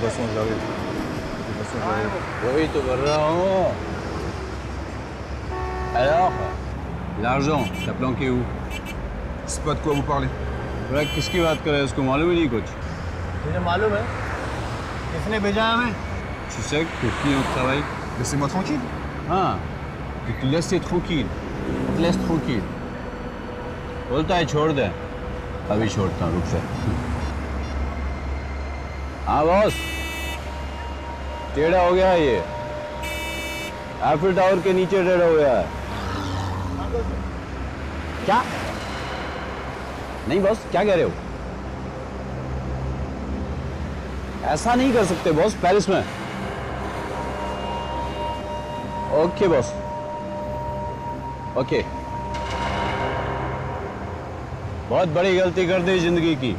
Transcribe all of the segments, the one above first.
façon, j'arrive. De toute façon, j'arrive. वही तो कर रहा हूँ। Alors, l'argent, t'as planqué où? C'est pas de quoi vous parlez. ब्रैक किसकी बात कर रहा है, उसको मालूम ही नहीं कुछ। मुझे मालूम है किसने भेजा है हमें। Tu sais que qui on travaille? Laissez-moi tranquille. हाँ, tu te laisses tranquille, te laisse tranquille। बोलता है छोड़ दे, अभी छोड़ता हूँ, रुक जा। हाँ बॉस, टेढ़ा हो गया है ये, एफिल टावर के नीचे टेढ़ा हो गया है। क्या? नहीं बॉस, क्या कह रहे हो? ऐसा नहीं कर सकते बॉस, पेरिस में। Okay boss, okay. बहुत बड़ी गलती कर दी जिंदगी की,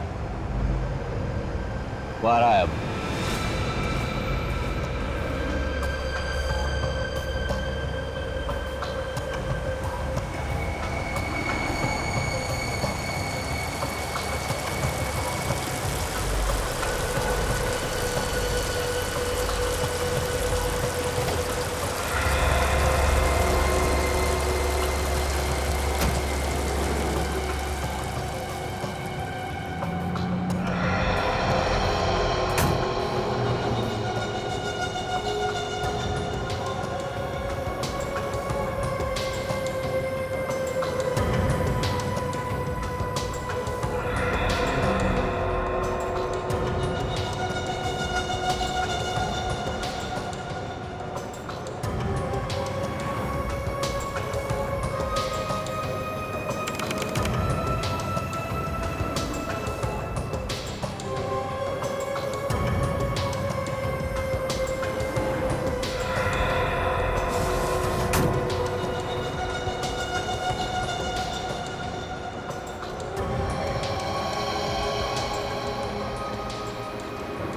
वो आ रहा है अब।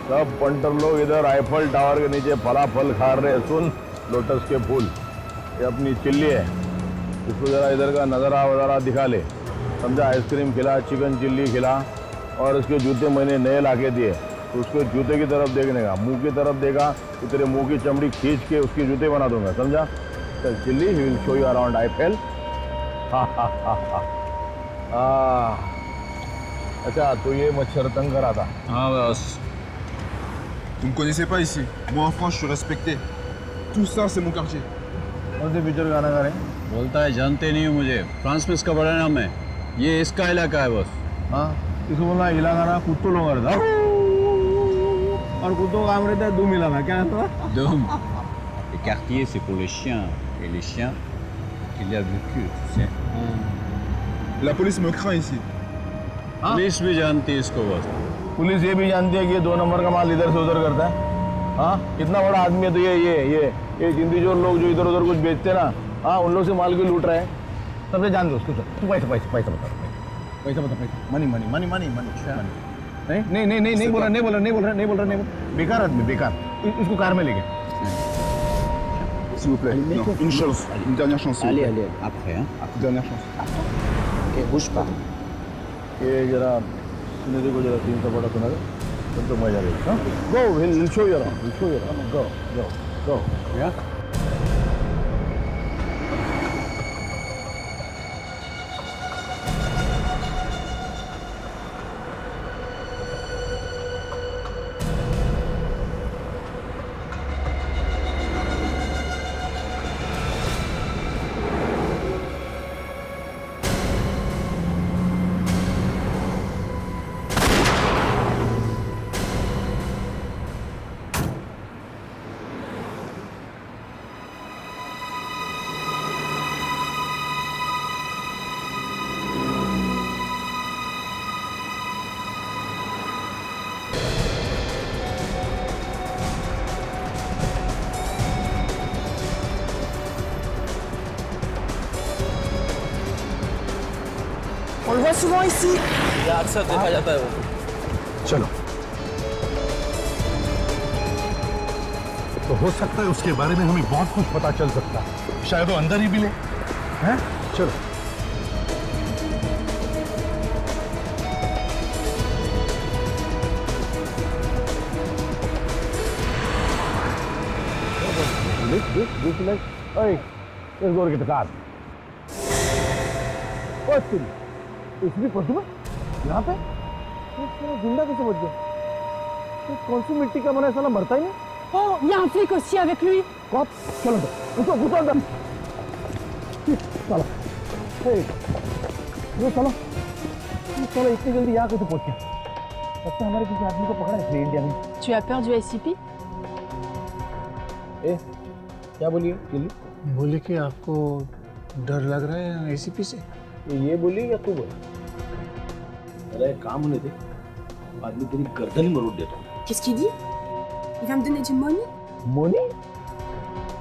सब पंटर लोग इधर आईफल टावर के नीचे फलाफल खा रहे हैं। सुन, लोटस के फूल, ये अपनी चिल्ली है, इसको जरा इधर का नज़ारा वज़ारा दिखा ले, समझा। आइसक्रीम खिला, चिकन चिल्ली खिला, और इसके जूते मैंने नए ला के दिए, तो उसके जूते की तरफ देखने का, मुंह की तरफ देखा तो तेरे मुंह की चमड़ी खींच के उसके जूते बना दूंगा, समझा। चल chilli, he will show you around Eiffel. अच्छा, तो ये मच्छर तंग करा था। हाँ boss. Vous me connaissez pas ici. Moi en France, je suis respecté. Tout ça, c'est mon quartier. कौन से पिक्चर गाना गा रहे हैं? बोलता है जानते नहीं हो मुझे, फ्रांस में इसका बड़ा नाम है, ये इसका इलाका है बॉस। हाँ, इसको बोला इलाका ना कुत्तों लोग रहता, और कुत्तों का काम रहता है दुम इलाका, क्या है तो? Dôme. Le quartier, c'est pour les chiens. Et les chiens, il y a du cul, tu sais. La police me craint ici. Police भी जानती है इसको बॉस। पुलिस ये भी जानती है कि ये 2 नंबर का माल इधर से उधर करता है। हाँ, इतना बड़ा आदमी है तो ये हिंदी जो लोग जो इधर उधर कुछ बेचते ना, हाँ, उन लोग से माल क्यों लूट रहे हैं, सबसे जान दो उसको। तू पैसा बता, पैसा मनी नहीं बोल रहा, बेकार आदमी, बेकार। इसको कार में लेके। S'il vous plaît. Non, une chance. Une dernière chance. s'il vous plaît. allez, après, hein. Une dernière chance. Ok, bouge pas. ये जरा सुनिधि को जरा 300 बड़ा सुना दे, तब तो मजा आएगा। Go, will show you around, go. Yeah? On le voit souvent ici. अक्सर देखा जाता है वो। चलो, तो हो सकता है उसके बारे में हमें बहुत कुछ पता चल सकता है, शायद वो अंदर ही मिले। हैं? चलो। This like, hey, let's go get the car. What's this? इसमें प्रतिमा यहाँ पे ये जिंदा कैसे बच गया? ये कौन सी मिट्टी का बना है साला मरता ही नहीं? Oh, il y a un flic aussi avec lui. कौन? चलो तो उठो अंदर साला ये साला इतनी जल्दी यहाँ कैसे पहुँच गया? लगता है हमारे किसी आदमी को पकड़ा है इंडिया में। Tu as peur du SCP? क्या बोलिए चिल्ली? बोले कि आपको डर लग रहा है एसीपी से। ये बोली या तू बोली? अरे काम होने दे, आदमी तेरी गर्दन ही मरोड़ देता हूँ। Qu'est-ce qu'il dit? Il va me donner du money? Moni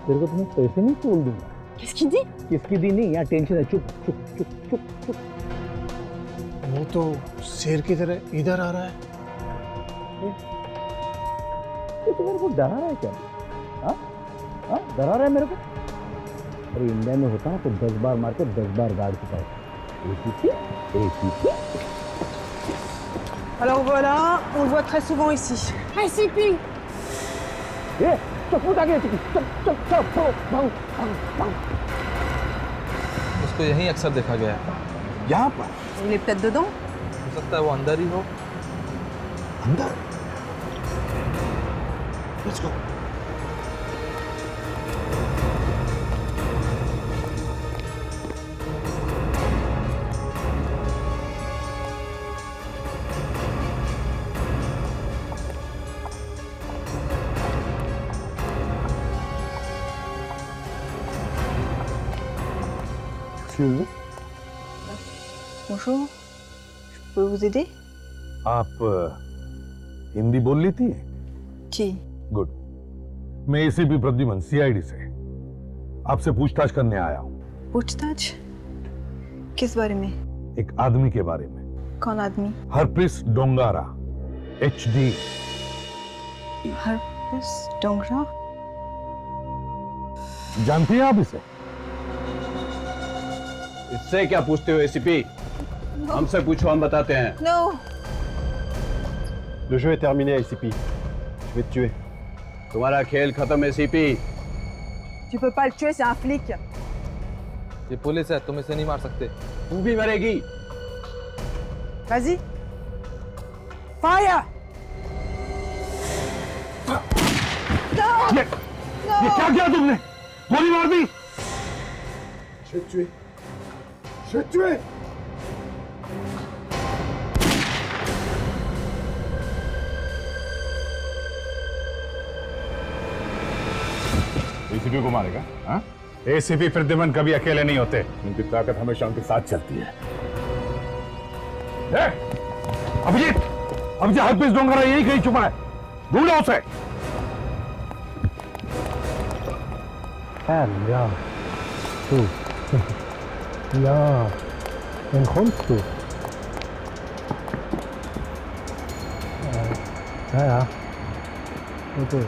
तेरे को तुम्हें पैसे नहीं तोड़ दूंगा। Qu'est-ce qu'il dit? किसकी दी नहीं, यहाँ टेंशन है। चुप चुप चुप चुप चुप। वो तो शेर की तरह इधर आ रहा है। तो मेरे को डरा रहा है क्या? हाँ डरा रहा है मेरे को? अरे इंडिया में होता ना तो 10 बार मार के 10 बार गाड़ चुका है। ACP? Alors voilà, on le voit très souvent ici. SCP! ये चुप उठा के चुप चुप चुप भाग भाग। उसको यहीं अक्सर देखा गया है। यहाँ पर Il est peut-être dedans? हो सकता है वो अंदर ही हो। अंदर let's go. Bonjour, je peux vous aider? आप हिंदी बोल लेती हैं? Qui? गुड। मैं एसीपी प्रद्युमन सीआईडी से आपसे पूछताछ करने आया हूँ। पूछताछ? किस बारे में? एक आदमी के बारे में। कौन आदमी? हरप्रीत डोंगारा HD। हरप्रीत डोंगरा? जानती हैं आप इसे? इससे क्या पूछते हो एसीपी? हमसे पूछो, हम बताते हैं। No! Le jeu est terminé, ICP. Je vais te tuer. तुम्हारा खेल खत्म ACP. Tu peux pas le tuer, c'est un flic. ये पुलिस है, तुम इसे नहीं मार सकते। तू भी मरेगी। Vas-y. Fire! ये क्या किया तुमने? गोली मार दी? Je vais te tuer. Je vais te tuer. ACP को मारेगा? हाँ? एसीपी प्रद्युमन कभी अकेले नहीं होते। उनकी ताकत हमेशा उनके साथ चलती है। अभिजीत हरप्रीत डोंगरा यही कहीं छुपा है, ढूंढो उसे। Ja, du. Ja, wen kommst du? Ja. Bitte.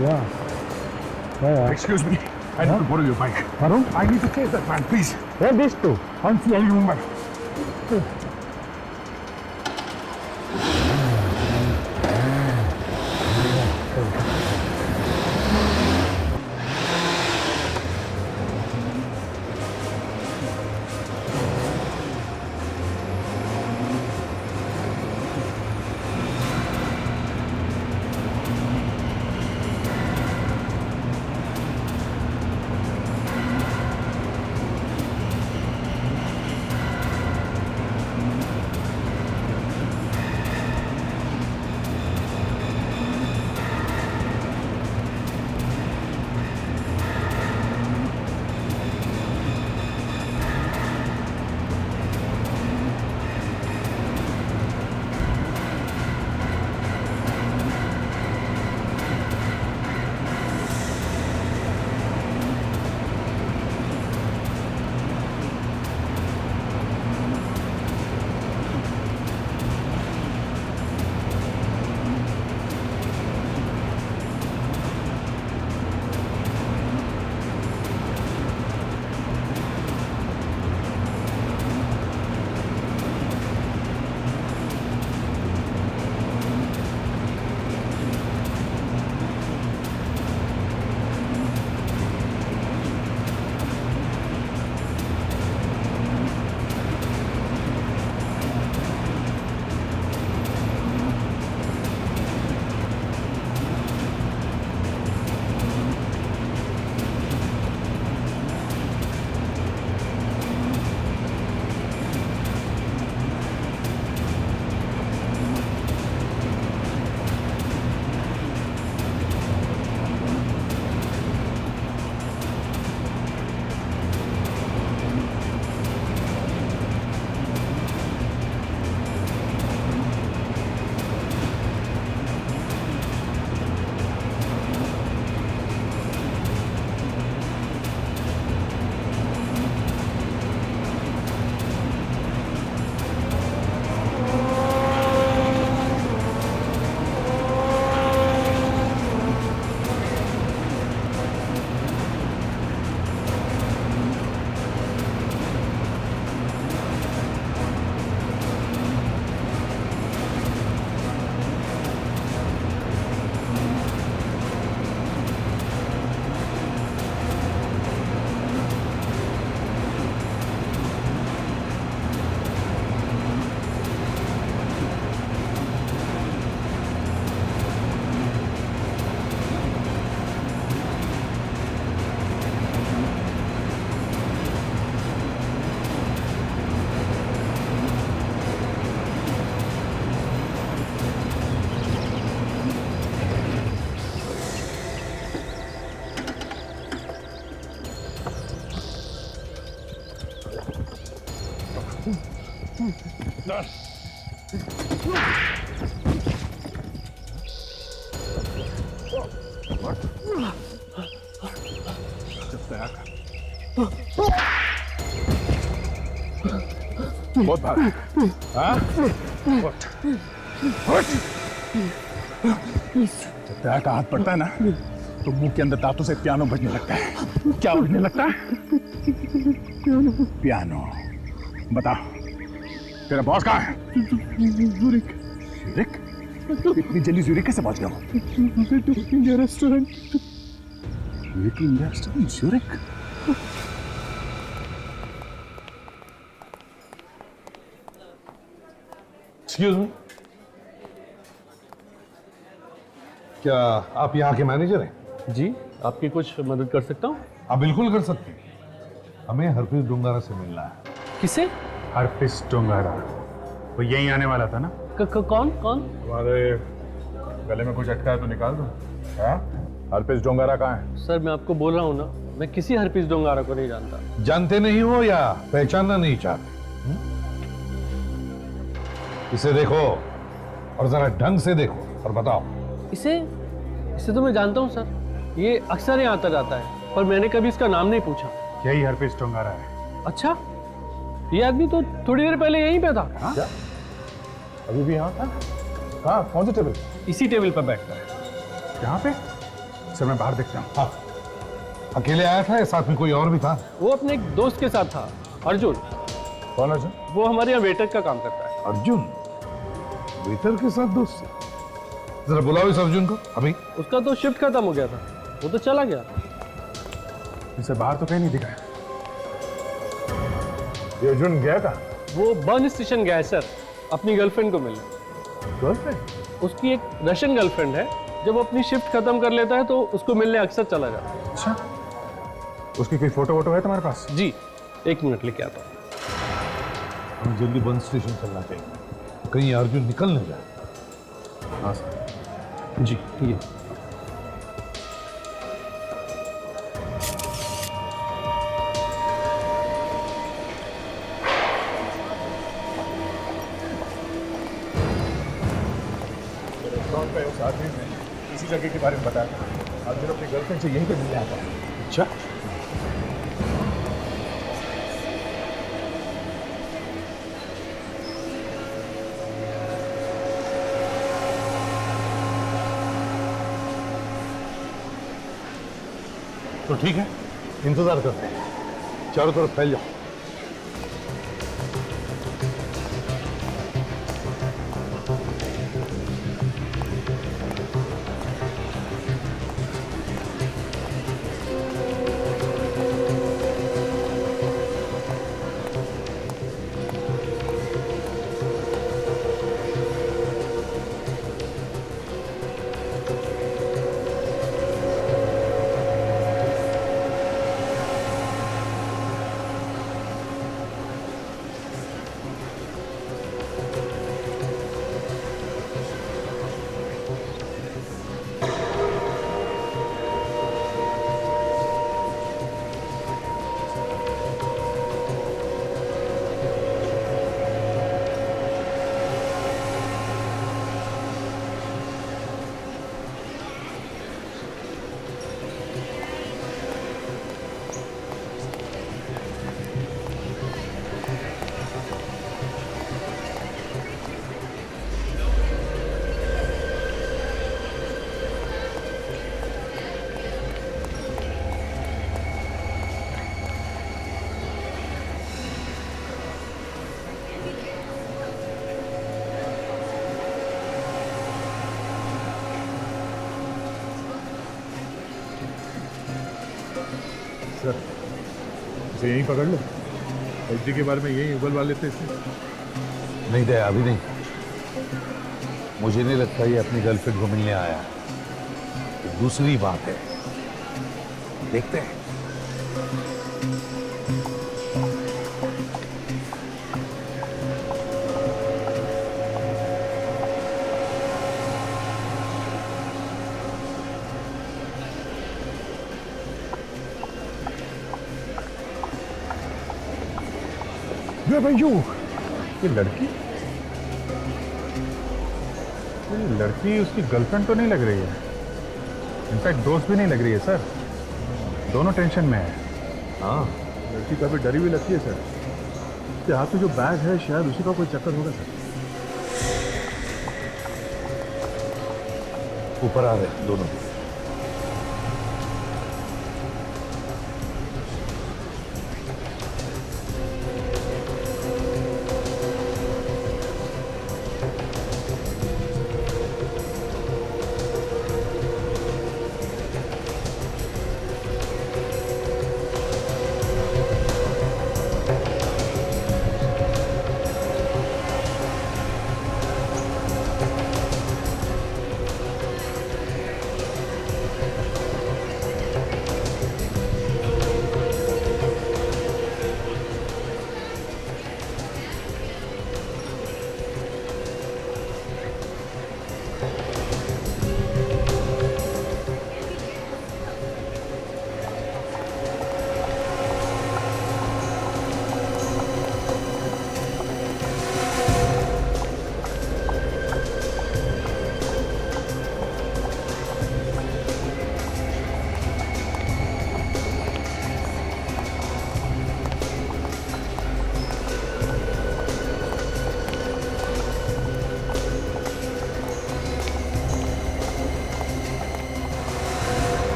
Ja. Excuse me. I need to borrow your bike. Pardon? I need to chase that man, please. Where this to? Can't see any woman. बहुत भाग हाँ? उठ। जब पैर का हाथ पड़ता है ना तो मुंह के अंदर दांतों से पियानो बजने लगता है। क्या बजने लगता है? पियानो। बता तेरा बॉस कहाँ है? ज़ुरिक। ज़ुरिक? इतनी जल्दी ज़ुरिक कैसे पहुंच गया? India restaurant. ज़ुरिक India restaurant ज़ुरिक। Excuse me, क्या आप यहाँ के मैनेजर हैं? जी, आपकी कुछ मदद कर सकता हूँ? आप बिल्कुल कर सकते हैं। हमें हरप्रीत डोंगारा से मिलना है। किसे? हरप्रीत डोंगारा वो यहीं आने वाला था ना? कौन कौन? तुम्हारे गले में कुछ अटका है तो निकाल दो। हाँ? हरप्रीत डोंगारा कहाँ है? सर मैं आपको बोल रहा हूँ ना, मैं किसी हरप्रीत डोंगारा को नहीं जानता। जानते नहीं हो या पहचानना नहीं चाहते? इसे देखो और जरा ढंग से देखो और बताओ। इसे तो मैं जानता हूँ सर, ये अक्सर यहाँ आता जाता है, पर मैंने कभी इसका नाम नहीं पूछा। यही हरप्रीत डोंगारा है। अच्छा, ये आदमी तो थोड़ी देर पहले यहीं पे था। क्या? अभी भी यहाँ था? कहाँ? कौन सी टेबल? इसी टेबल पर बैठता है। यहाँ पे? सर मैं बाहर देखता हूँ। हाँ, अकेले आया था या साथ में कोई और भी था? वो अपने एक दोस्त के साथ था, अर्जुन। कौन अर्जुन? वो हमारे यहाँ वेटर का काम करता है। अर्जुन वेटर के साथ दोस्त? जरा बुलाओ इस अर्जुन को अभी। उसका तो शिफ्ट खत्म हो गया था, वो तो चला गया। इसे बाहर तो कहीं नहीं दिखा है। ये अर्जुन गया था? वो बर्न स्टेशन गया है सर, अपनी गर्लफ्रेंड को मिलने। गर्लफ्रेंड? उसकी एक रशियन गर्लफ्रेंड है, जब वो अपनी शिफ्ट खत्म कर लेता है तो उसको मिलने अक्सर चला जाता है। अच्छा, उसकी कोई फोटो वोटो है तुम्हारे पास? जी, 1 मिनट लेके आता हूँ। हमें जल्दी बस स्टेशन चलना चाहिए, कहीं अर्जुन निकल न जाए। हाँ सर। जी ये रेस्टोरेंट पे उस आदमी ने इसी जगह के बारे में बताया। अर्जुन अपनी गर्लफ्रेंड से यहीं पे मिलने आता है। अच्छा, तो ठीक है, इंतजार करते हैं। चारों तरफ फैल जाओ। सर इसे यहीं पकड़ लो। एचडी के बारे में यहीं उगलवा लेते इसे। नहीं दया, अभी नहीं। मुझे नहीं लगता ये अपनी गर्लफ्रेंड को मिलने आया है। तो दूसरी बात है, देखते हैं। ये भाई ये लड़की ये लड़की उसकी गर्लफ्रेंड तो नहीं लग रही है, इनफैक्ट दोस्त भी नहीं लग रही है सर। दोनों टेंशन में है। हाँ, लड़की काफी डरी हुई लगती है सर। उसके हाथ में जो बैग है शायद उसी का कोई चक्कर होगा सर। ऊपर आ रहे दोनों।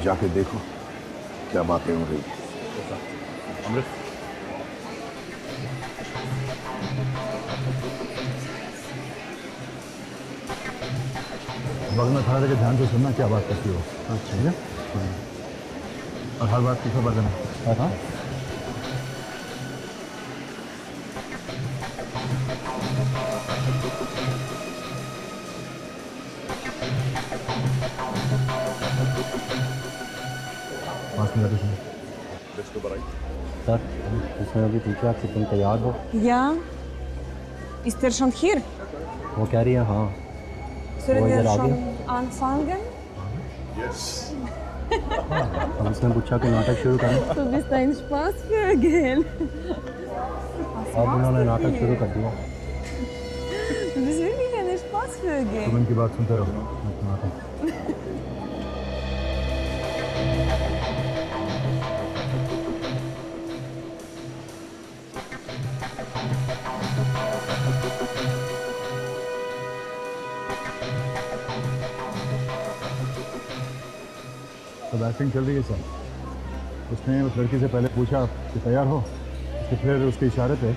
जाके देखो क्या बातें हो रही है। अमृत, वक्त में खड़ा रहकर ध्यान से सुनना क्या बात करती हो। अच्छा है, और हर बात की खबर देना। हाँ, पाँच मिनट सुनो। सर इसमें अभी पूछा कि तुम तैयार हो? Ja. Ist er schon hier? वो कह रही है हाँ। Sollen Wollen wir wir schon raten? anfangen? हम इसने पूछा कि नाटक शुरू करें। Du bist ein Spaßvögel. अब उन्होंने नाटक शुरू कर दिया। Du bist wirklich ein Spaßvögel. तुम इनकी बात सुनते रहो, मैं सुनाता हूँ। सब एक्टिंग चल रही है सर। उसने उस लड़की से पहले पूछा कि तैयार हो, तो फिर उसके इशारे पे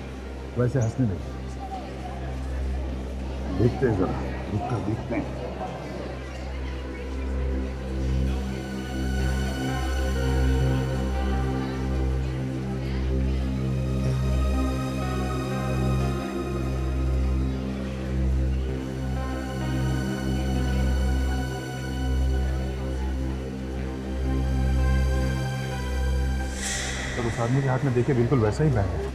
वैसे हंसने लगी। देखते हैं जरा, रुक कर देखते हैं। तो उस आदमी के हाथ में देखे बिल्कुल वैसा ही बैग है।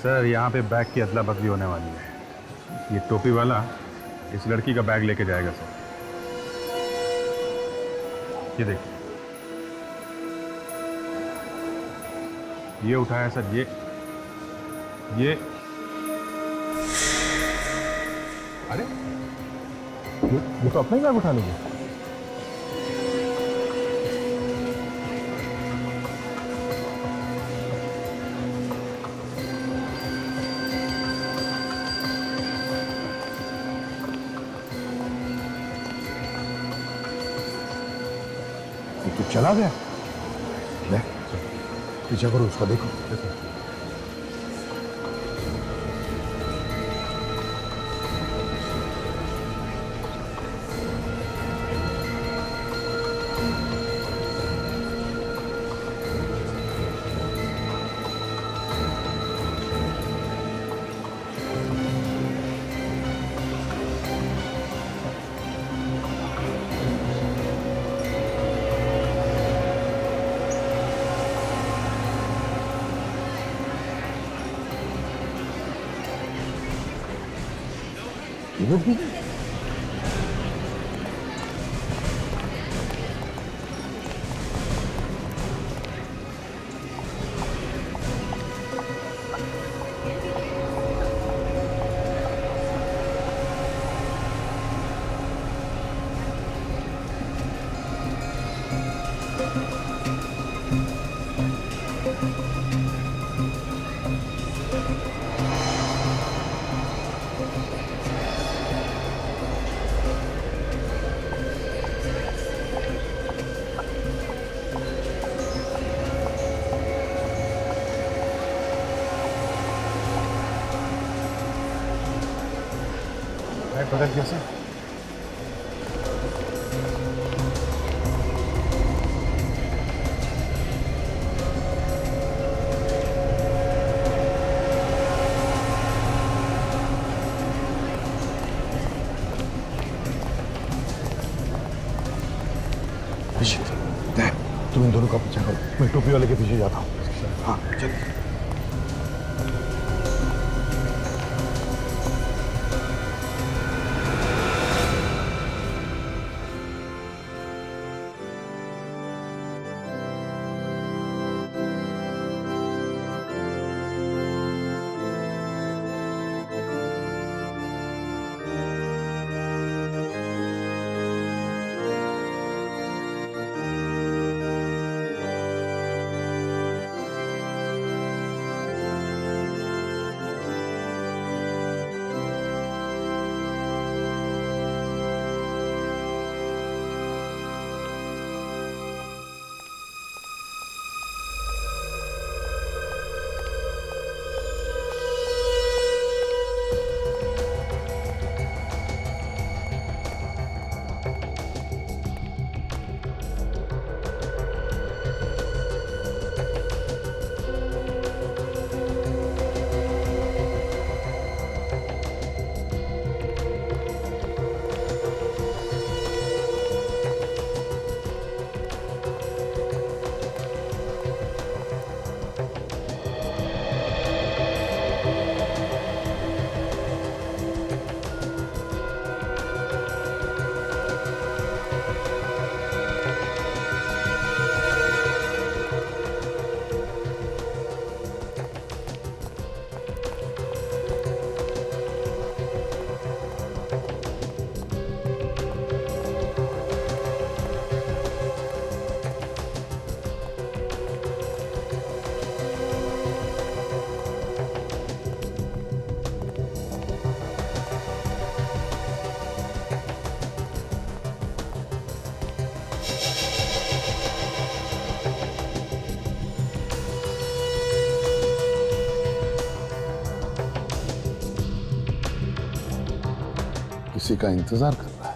सर यहाँ पे बैग की अदला बदली होने वाली है। ये टोपी वाला इस लड़की का बैग लेके जाएगा सर। ये देखिए, ये उठाया सर। ये अरे ये तो अपना ही बैग उठा लेंगे। ये तो चला गया। ले, पीछा करो उसका, देखो। बदल कैसे? तुम इन दोनों का पीछा करो, मैं टोपी वाले के पीछे जाता हूँ। हाँ चल। किसी का इंतजार कर रहा है।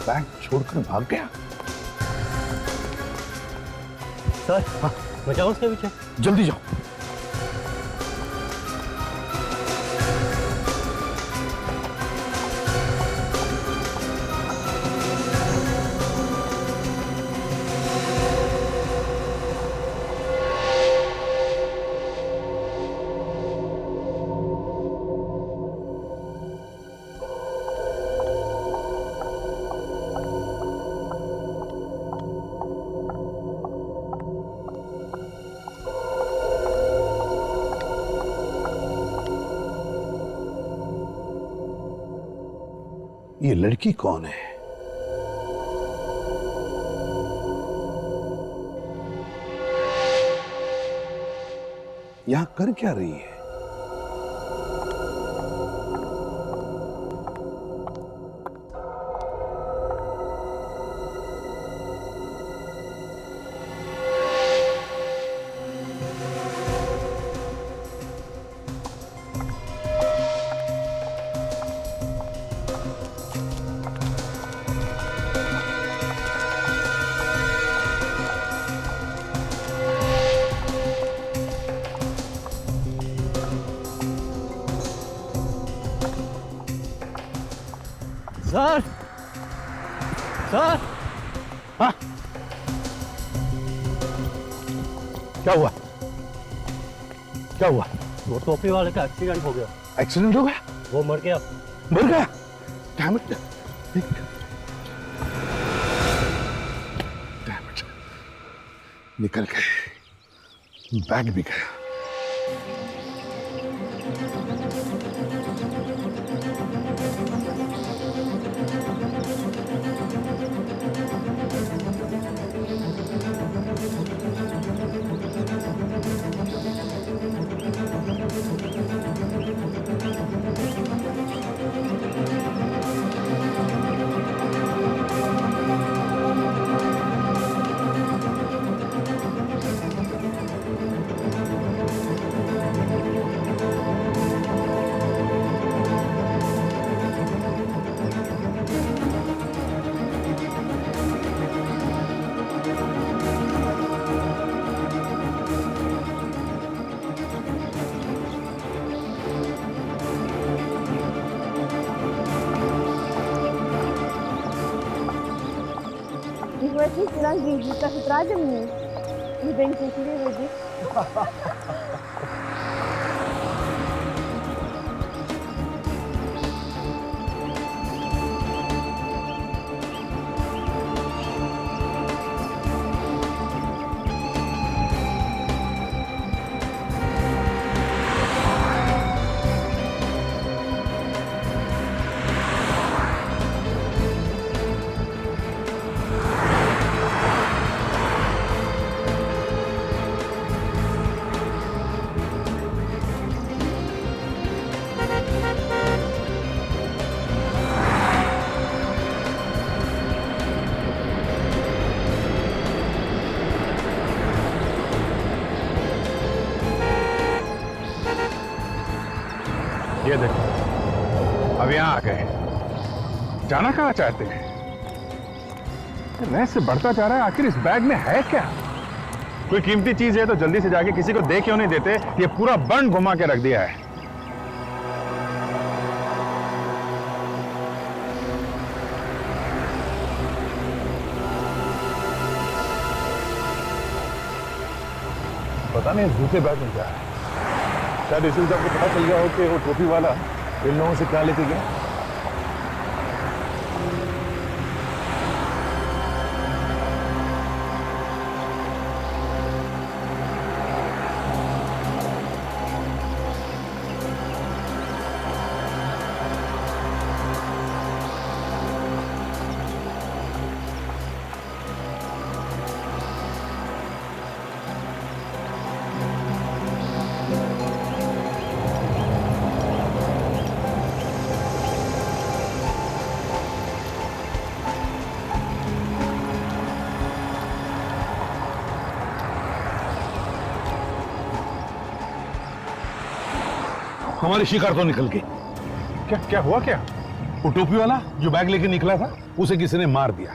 बैग छोड़कर भाग गया। सर मैं जाऊँ उसके पीछे? जल्दी जाओ। ये लड़की कौन है? यहां कर क्या रही है? सर सर हाँ? क्या हुआ? क्या हुआ? वो टोपी वाले का एक्सीडेंट हो गया। एक्सीडेंट हो गया? वो मर गया। मर गया? Damn it. Damn it. निकल गए, बैग भी गया। Превратить нас в жизнь, скажет, ради мне. Тебя не конкурирует. ये देखो, अब यहाँ आ गए। जाना कहाँ चाहते हैं? रहस्य बढ़ता जा रहा है। आखिर इस बैग में है क्या? कोई कीमती चीज है तो जल्दी से जाके किसी को दे क्यों नहीं देते? ये पूरा बन घुमा के रख दिया है। पता नहीं इस दूसरे बैग में क्या है। शायद इसी को पता चल गया हो कि वो टोपी वाला इन लोगों से क्या लेके गया। हमारी शिकार तो निकल गई। क्या क्या हुआ क्या? वो टोपी वाला जो बैग लेके निकला था उसे किसी ने मार दिया,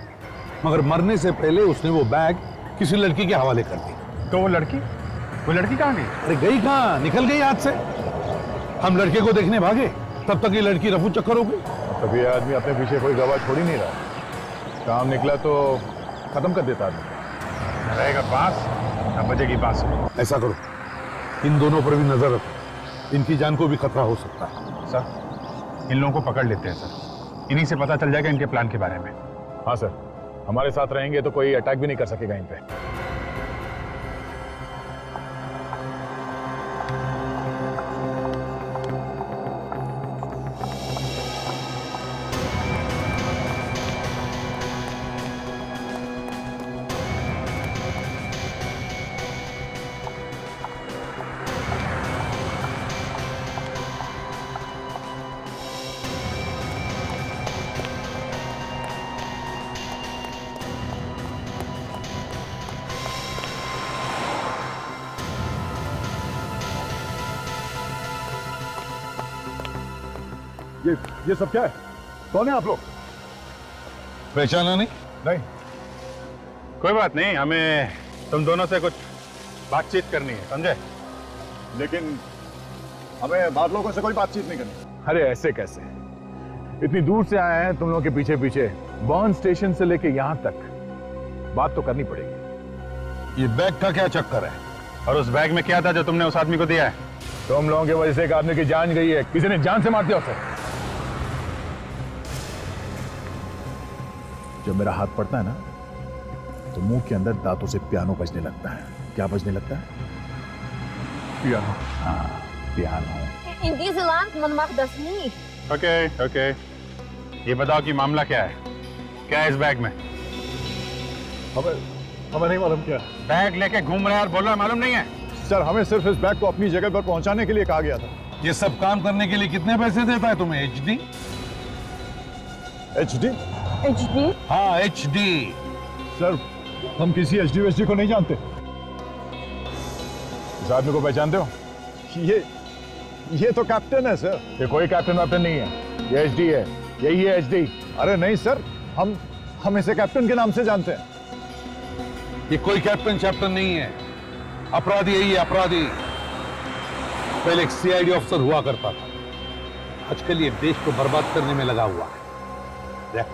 मगर मरने से पहले उसने वो बैग किसी लड़की के हवाले कर दिया। तो वो लड़की कहाँ गई? अरे गई कहाँ, निकल गई हाथ से। हम लड़के को देखने भागे, तब तक ये लड़की रफू चक्कर हो गई। तभी आदमी अपने पीछे कोई गवाह छोड़ ही नहीं रहा। काम निकला तो खत्म कर देता आदमी। रहेगा बांस ना बजेगी बांसुरी। ऐसा करो, इन दोनों पर भी नजर रखो, इनकी जान को भी खतरा हो सकता है। सर, इन लोगों को पकड़ लेते हैं सर। इन्हीं से पता चल जाएगा इनके प्लान के बारे में। हाँ सर, हमारे साथ रहेंगे तो कोई अटैक भी नहीं कर सकेगा इन पे। ये सब क्या है? कौन है आप लोग? पहचाना नहीं? नहीं, कोई बात नहीं, हमें तुम दोनों से कुछ बातचीत करनी है, समझे? लेकिन हमें बादलों को से कोई बातचीत नहीं करनी। अरे ऐसे कैसे? इतनी दूर से आए हैं तुम लोगों के पीछे पीछे, बर्न स्टेशन से लेके यहां तक, बात तो करनी पड़ेगी। ये बैग का क्या चक्कर है? और उस बैग में क्या था जो तुमने उस आदमी को दिया है? तुम लोगों की वजह से एक आदमी की जान गई है, किसी ने जान से मार दिया उसे। जब मेरा हाथ पड़ता है ना, तो मुंह के अंदर दांतों से पियानो बजने लगता है। क्या बजने लगता है? पियानो। हाँ, piano. In deze land, man mag dat niet. Okay, ये बताओ कि मामला क्या है? क्या है इस बैग में? हमें नहीं मालूम क्या। बैग लेके घूम रहा है और बोल रहा है मालूम नहीं है? सर, हमें सिर्फ इस बैग को अपनी जगह पर पहुंचाने के लिए कहा गया था। ये सब काम करने के लिए कितने पैसे देता है तुम्हें HD? HD? HD? हाँ HD। सर, हम किसी HD को नहीं जानते। इस आदमी को पहचानते हो? ये तो कैप्टन है सर। ये कोई कैप्टन वैप्टन नहीं है, ये HD है, यही है HD। अरे नहीं सर, हम इसे कैप्टन के नाम से जानते हैं। ये कोई कैप्टन चैप्टन नहीं है, अपराधी है ये, अपराधी। पहले एक CID ऑफिसर हुआ करता था, आजकल ये देश को बर्बाद करने में लगा हुआ है।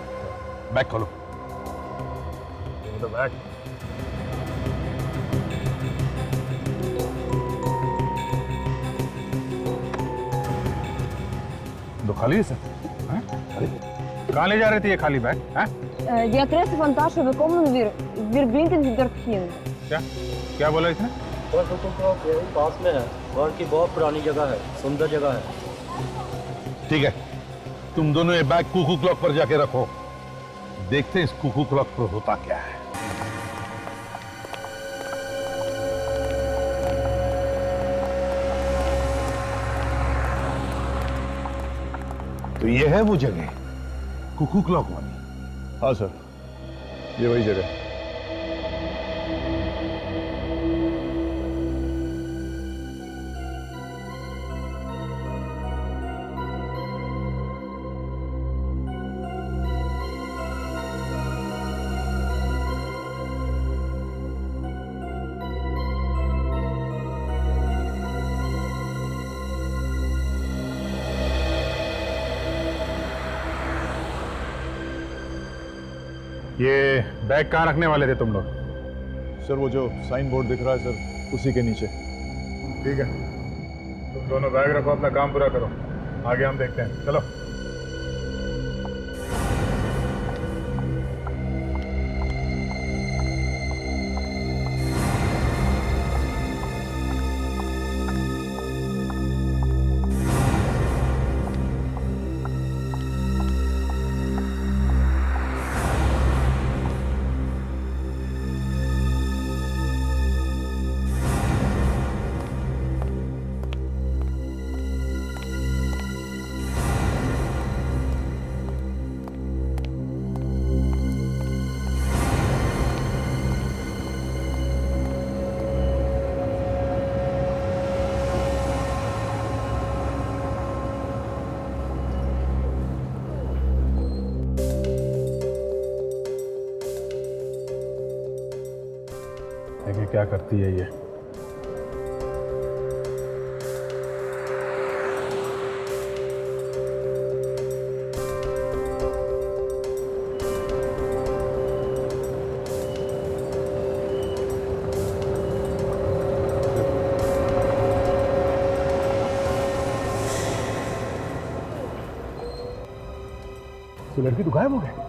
बैग खोलो। बैग तो खाली है सर? कहाँ ले जा रहे थे ये खाली bag? Die adressen van Tasha, we komen weer blinken ze dorphin. क्या बोला इसने? पास में है, और की बहुत पुरानी जगह है, सुंदर जगह है। ठीक है, तुम दोनों ये बैग कुकू क्लॉक पर जाके रखो, देखते हैं इस कुकू क्लॉक पर होता क्या है। तो ये है वो जगह, कुकू क्लॉक वाली। हाँ सर, ये वही जगह है। ये बैग कहाँ रखने वाले थे तुम लोग? सर, वो जो साइन बोर्ड दिख रहा है सर, उसी के नीचे। ठीक है, तुम दोनों बैग रखो, अपना काम पूरा करो, आगे हम देखते हैं। चलो। ये क्या करती है ये? तो लड़की तो गायब हो गई।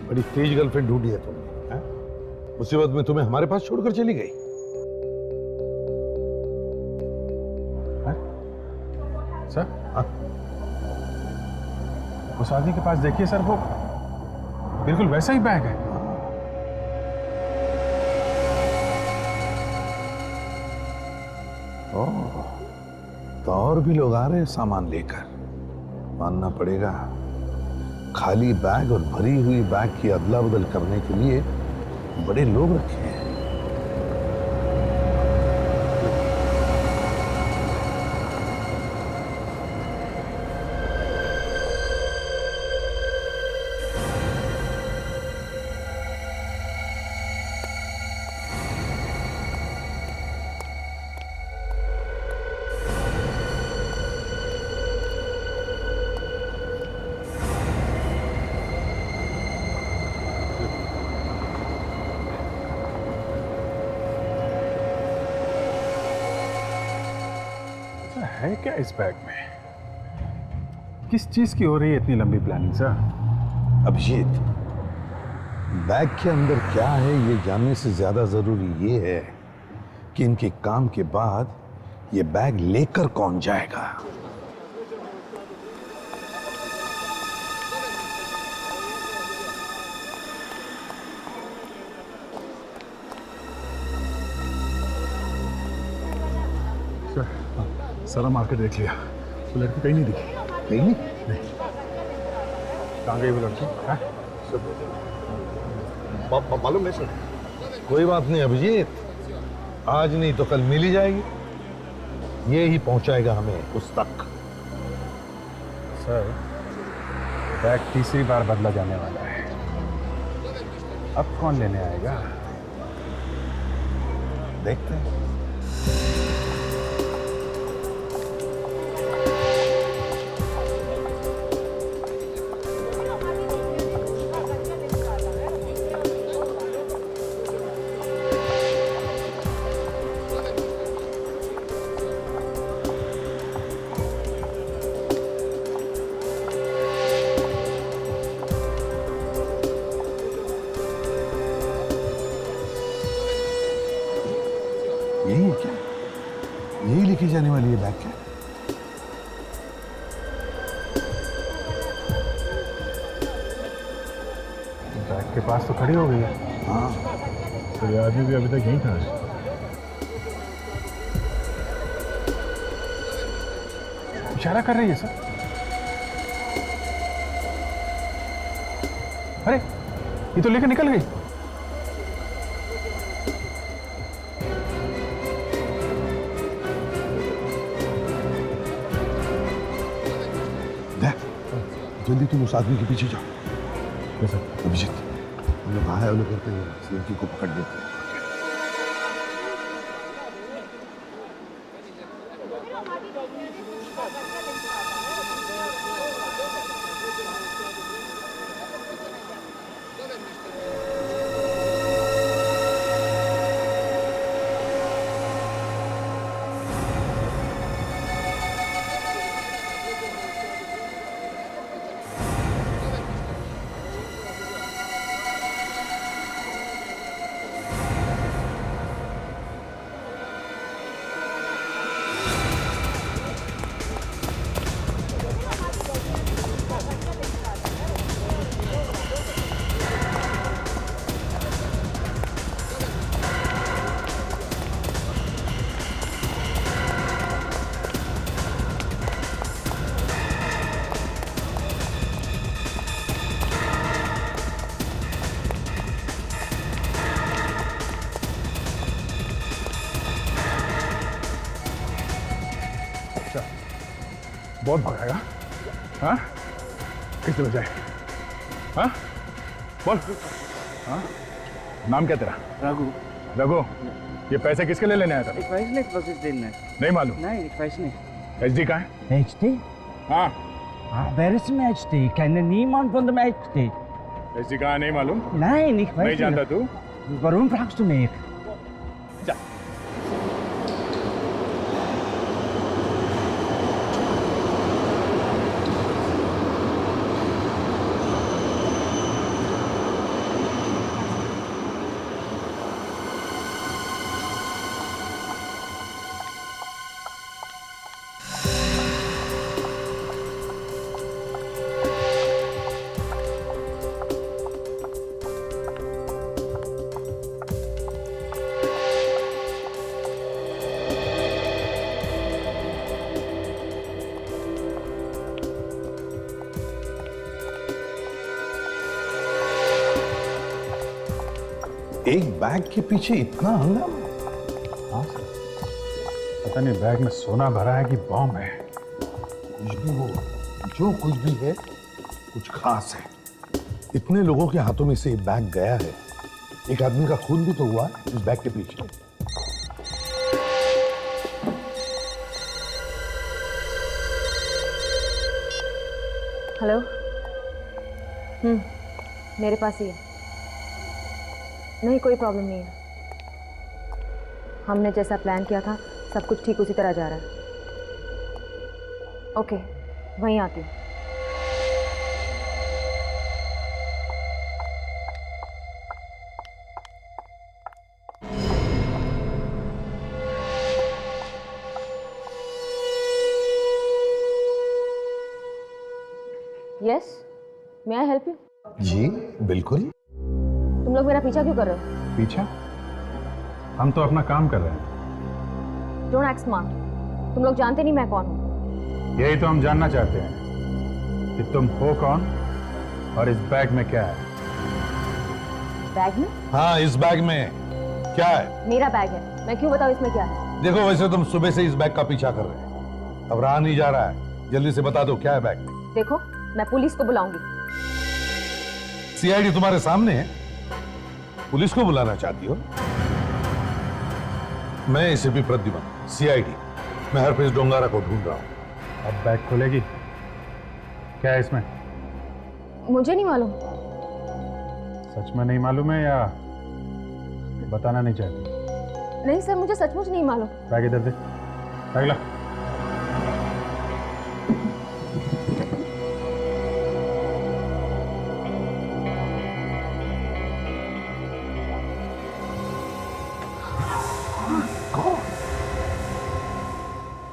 बड़ी तेज गर्लफ्रेंड ढूंढी है तुमने, हैं? मुसीबत में तुम्हें हमारे पास छोड़कर चली गई। सर उस आदमी के पास देखिए सर, वो बिल्कुल वैसा ही बैग है। ओह, तो और भी लोग आ रहे हैं सामान लेकर। मानना पड़ेगा, खाली बैग और भरी हुई बैग की अदला बदल करने के लिए बड़े लोग रखे हैं। है क्या इस बैग में? किस चीज की हो रही है इतनी लंबी प्लानिंग सर? अभिजीत, बैग के अंदर क्या है ये जानने से ज्यादा जरूरी ये है कि इनके काम के बाद ये बैग लेकर कौन जाएगा। सारा मार्केट देख लिया, वो लड़की कहीं नहीं दिखी। कहीं नहीं? कहाँ गई वो लड़की? मालूम नहीं सर। कोई बात नहीं अभिजीत, आज नहीं तो कल मिल ही जाएगी। ये ही पहुंचाएगा हमें उस तक। सर बैग तीसरी बार बदला जाने वाला है, अब कौन लेने आएगा? देखते हैं। यही है क्या? यही लेके जाने वाली है बैग क्या? बैग के पास तो खड़ी हो गई है। हाँ, तो ये आदमी भी अभी तक यहीं था। इशारा कर रही है सर। अरे ये तो लेकर निकल गई। जल्दी तुम उस आदमी के पीछे जाओ। कैसे? अभिजीत, हम लोग बाहर वाले करते हैं, इस लड़की को पकड़ लेते हैं। अच्छा, बहुत भगाएगा? हाँ, किस तरह जाए? हाँ, बोल। हाँ, नाम क्या तेरा? रघु। रघु, ये पैसे किसके लिए लेने आया था? नहीं मालूम? HD कहाँ है? HD? हाँ, Where is my HD? Kann niemand von dem HD? HD कहाँ है नहीं मालूम? Nein, ich weiß नहीं जानता nicht. तू? Warum fragst du mich? जा। एक बैग के पीछे इतना हंगामा? हाँ सर, पता नहीं बैग में सोना भरा है कि बॉम्ब है। कुछ भी हो, जो कुछ भी है, कुछ खास है। इतने लोगों के हाथों में से ये बैग गया है, एक आदमी का खून भी तो हुआ है इस बैग के पीछे। हेलो। मेरे पास ही है। नहीं, कोई प्रॉब्लम नहीं है। हमने जैसा प्लान किया था सब कुछ ठीक उसी तरह जा रहा है। ओके, वहीं आती हूँ। Yes, may I help you? जी बिल्कुल। तुम लोग मेरा पीछा क्यों कर रहे हो? पीछा? हम तो अपना काम कर रहे हैं। Don't act smart. तुम लोग जानते नहीं मैं कौन हूँ। यही तो हम जानना चाहते हैं कि तुम हो कौन और इस बैग में क्या है। बैग में? हाँ, इस बैग में क्या है? मेरा बैग है, मैं क्यों बताऊँ इसमें क्या है? देखो, वैसे तुम सुबह से इस बैग का पीछा कर रहे हैं, अब रहा नहीं जा रहा है। जल्दी से बता दो क्या है बैग में। देखो, मैं पुलिस को बुलाऊंगी। CID तुम्हारे सामने है, पुलिस को बुलाना चाहती हो? मैं ACP प्रद्युमन, CID। मैं हरप्रीत डोंगारा को ढूंढ रहा हूं। अब बैग खुलेगी? क्या है इसमें? मुझे नहीं मालूम। सच में नहीं मालूम है या बताना नहीं चाहती? नहीं सर, मुझे सचमुच नहीं मालूम। बैग इधर दे। बैग ला।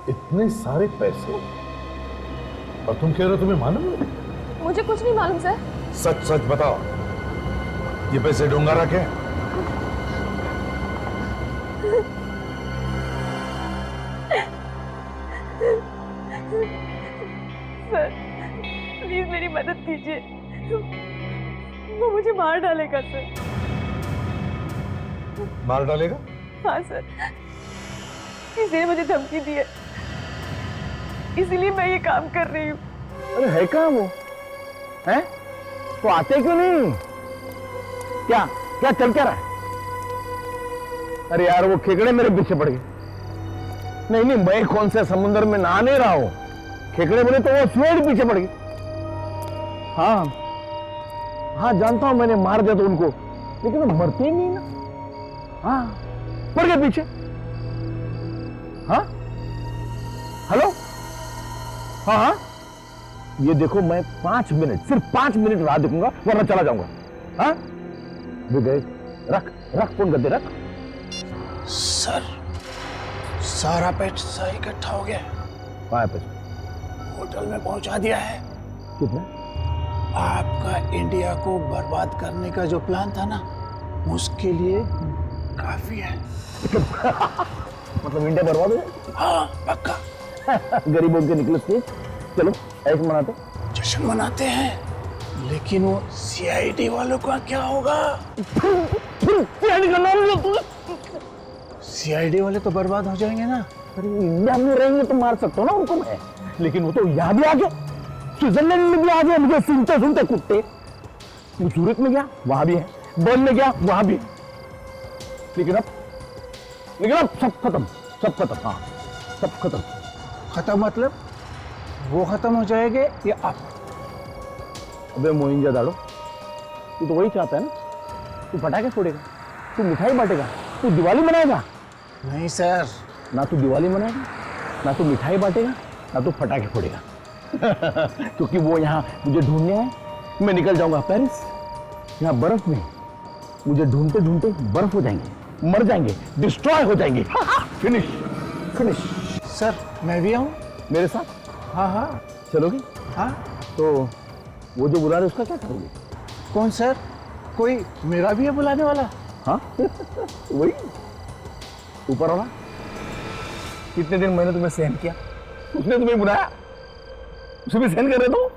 इतने सारे पैसे और तुम कह रहे हो तुम्हें मालूम है? मुझे कुछ नहीं मालूम सर। सच सच बताओ, ये पैसे डोंगारा के? सर प्लीज मेरी मदद कीजिए, वो मुझे मार डालेगा सर। मार डालेगा? हाँ सर, किसी ने मुझे धमकी दी है, इसीलिए मैं ये काम कर रही हूँ। अरे है कहाँ वो? हैं? तो आते क्यों नहीं? क्या क्या चल क्या रहा है? अरे यार, वो खेकड़े मेरे पीछे पड़ गए। नहीं नहीं, मैं कौन से समुद्र में नहा नहीं रहा हूं। खेकड़े बोले तो वो स्वेड पीछे पड़ गए। हाँ हाँ, जानता हूं, मैंने मार दिया तो उनको, लेकिन वो मरते ही नहीं ना। हाँ, पड़ गए पीछे। हाँ हेलो, हाँ हाँ, ये देखो, मैं 5 मिनट, सिर्फ 5 मिनट राह देखूंगा, वरना चला जाऊंगा। हाँ भी गए। रख रख, फोन कर दे, रख। सर, सारा पैसा इकट्ठा हो गया। कहाँ है पैसा? होटल में पहुंचा दिया है। कितना? आपका इंडिया को बर्बाद करने का जो प्लान था ना, उसके लिए काफी है। मतलब इंडिया बर्बाद हो गया? हाँ पक्का। गरीबों के निकले स्टेज। चलो ऐसे मनाते। जश्न मनाते हैं, लेकिन वो CID वालों का क्या होगा? CID का नाम लिया तूने? CID वाले तो बर्बाद हो जाएंगे ना। अरे इंडिया में रहेंगे तो मार सकता हूँ ना उनको मैं, लेकिन वो तो यहाँ भी आ गए, स्विट्जरलैंड में भी आ गए, मुझे सुनते सुनते कुत्ते। वो सूरत में गया, वहां भी है, बर्न में गया, वहां भी है। लेकिन अब सब खत्म, हाँ, सब खत्म। खत्म मतलब वो खत्म हो जाएंगे या आप? अबे मोइंजादाड़ो, तू तो वही चाहता है ना? तू पटाखे फोड़ेगा, तू मिठाई बांटेगा, तू दिवाली मनाएगा? नहीं सर, ना तू दिवाली मनाएगा, ना तू मिठाई बांटेगा, ना तू पटाखे फोड़ेगा। क्योंकि वो यहाँ मुझे ढूंढने आए, मैं निकल जाऊंगा पेरिस। यहाँ बर्फ में मुझे ढूंढते ढूंढते बर्फ हो जाएंगे, मर जाएंगे, डिस्ट्रॉय हो जाएंगे। Finish finish. सर मैं भी आऊँ मेरे साथ? हाँ हाँ चलोगे? हाँ। तो वो जो बुला रहे उसका क्या करोगे? कौन सर? कोई मेरा भी है बुलाने वाला? हाँ वही ऊपर वाला। कितने दिन मैंने तुम्हें सहन किया, उसने तुम्हें बुलाया, उसे भी सहन कर रहे तो।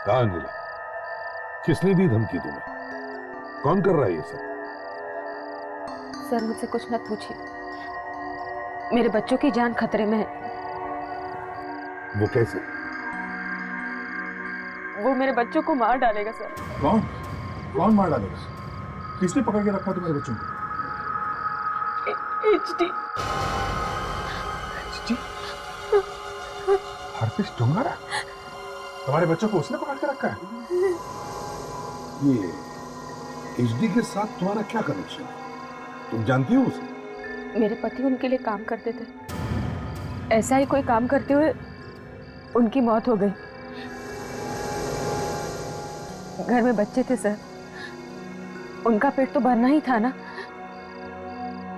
कहाँ नीला? किसने दी धमकी तुम्हें? कौन कर रहा है ये सब? सर मुझसे कुछ मत पूछिए, मेरे बच्चों की जान खतरे में है। वो कैसे? वो मेरे बच्चों को मार डालेगा सर। कौन मार डालेगा? किसने पकड़ के रखा तुम्हारे बच्चों को? HD हरपिश डोंगरा? तुम्हारे बच्चों को उसने पकड़ के रखा है? ये एचडी के साथ तुम्हारा क्या कनेक्शन है? तुम जानती हो उसे? मेरे पति उनके लिए काम करते थे, ऐसा ही कोई काम करते हुए उनकी मौत हो गई। घर में बच्चे थे सर, उनका पेट तो भरना ही था ना,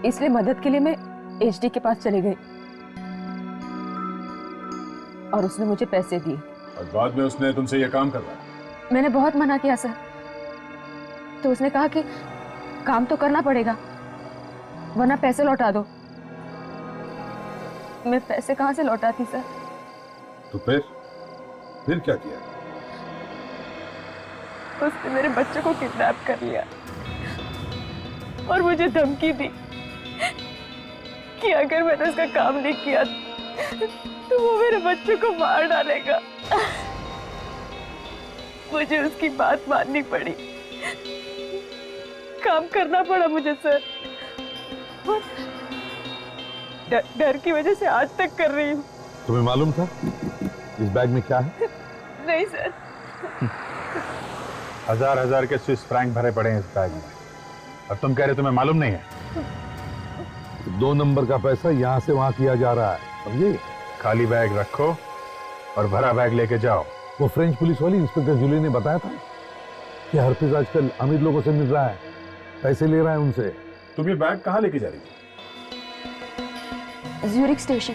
इसलिए मदद के लिए मैं एचडी के पास चली गई और उसने मुझे पैसे दिए। और बाद में उसने तुमसे यह काम करवाया? मैंने बहुत मना किया सर, तो उसने कहा कि काम तो करना पड़ेगा वरना पैसे लौटा दो। मैं पैसे कहाँ से लौटाती सर? तो फिर क्या किया? उसने मेरे बच्चे को किडनैप कर लिया और मुझे धमकी दी कि अगर मैंने उसका काम नहीं किया तो वो मेरे बच्चे को मार डालेगा। मुझे उसकी बात माननी पड़ी, काम करना पड़ा मुझे सर, और डर की वजह से आज तक कर रही हूँ। तुम्हें मालूम था इस बैग में क्या है? नहीं सर। हजार के स्विस फ्रैंक भरे पड़े हैं इस बैग में, और तुम कह रहे तुम्हें मालूम नहीं है? 2 नंबर का पैसा यहाँ से वहाँ किया जा रहा है, समझे? खाली बैग रखो और भरा बैग लेके जाओ। वो फ्रेंच पुलिस वाली इंस्पेक्टर जूली ने बताया था कि हरपिज आजकल अमीर लोगों से मिल रहा है, पैसे ले रहा है उनसे। तुम ये बैग कहाँ लेके जा रही थी? ज्यूरिख स्टेशन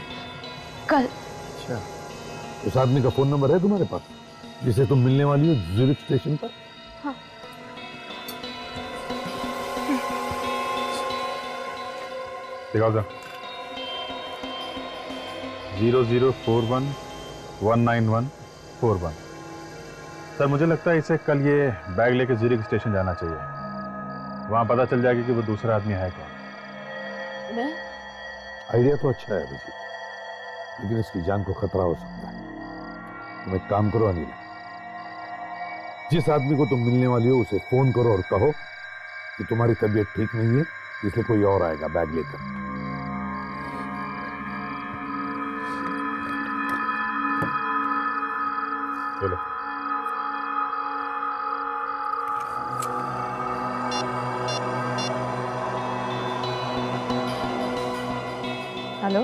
कल। अच्छा, उस आदमी का फोन नंबर है तुम्हारे पास जिसे तुम मिलने वाली हो ज्यूरिख स्टेशन पर? हाँ। दिखाओ जरा। 0041191141। सर मुझे लगता है इसे कल ये बैग लेके ज्यूरिख स्टेशन जाना चाहिए, वहां पता चल जाएगा कि वो दूसरा आदमी है कौन। मैं? आइडिया तो अच्छा है अभिजीत, लेकिन इसकी जान को खतरा हो सकता है। तुम एक काम करो अनिल, जिस आदमी को तुम मिलने वाली हो उसे फोन करो और कहो कि तुम्हारी तबीयत ठीक नहीं है, इसलिए कोई और आएगा बैग लेकर। चलो। हेलो,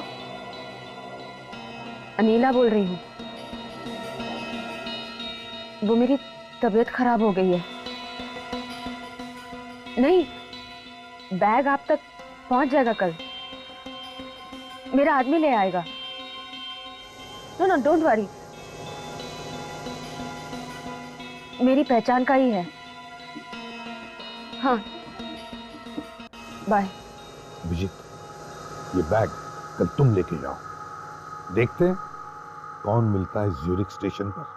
अनीला बोल रही हूँ। वो मेरी तबीयत खराब हो गई है। नहीं, बैग आप तक पहुंच जाएगा कल, मेरा आदमी ले आएगा। No no, don't worry. मेरी पहचान का ही है। हाँ, बाय। अभिजीत, ये बैग कल तुम लेके जाओ, देखते हैं कौन मिलता है ज्यूरिख स्टेशन पर।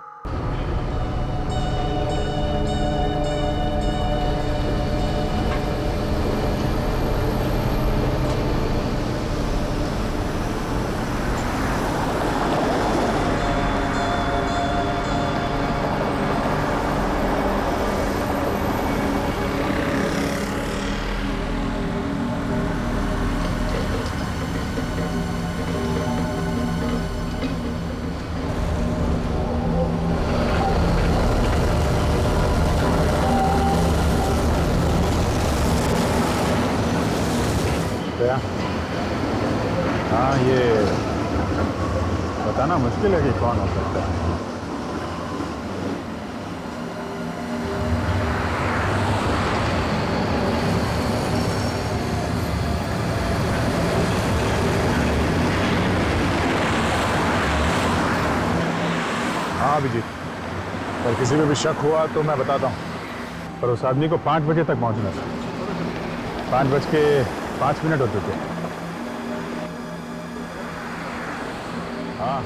हाँ, ये बताना मुश्किल है कि कौन हो सकता है। हाँ अभिजीत, पर किसी पे भी शक हुआ तो मैं बताता हूँ, पर उस आदमी को 5 बजे तक पहुँचना था। 5:05 हो चुके हैं। हाँ,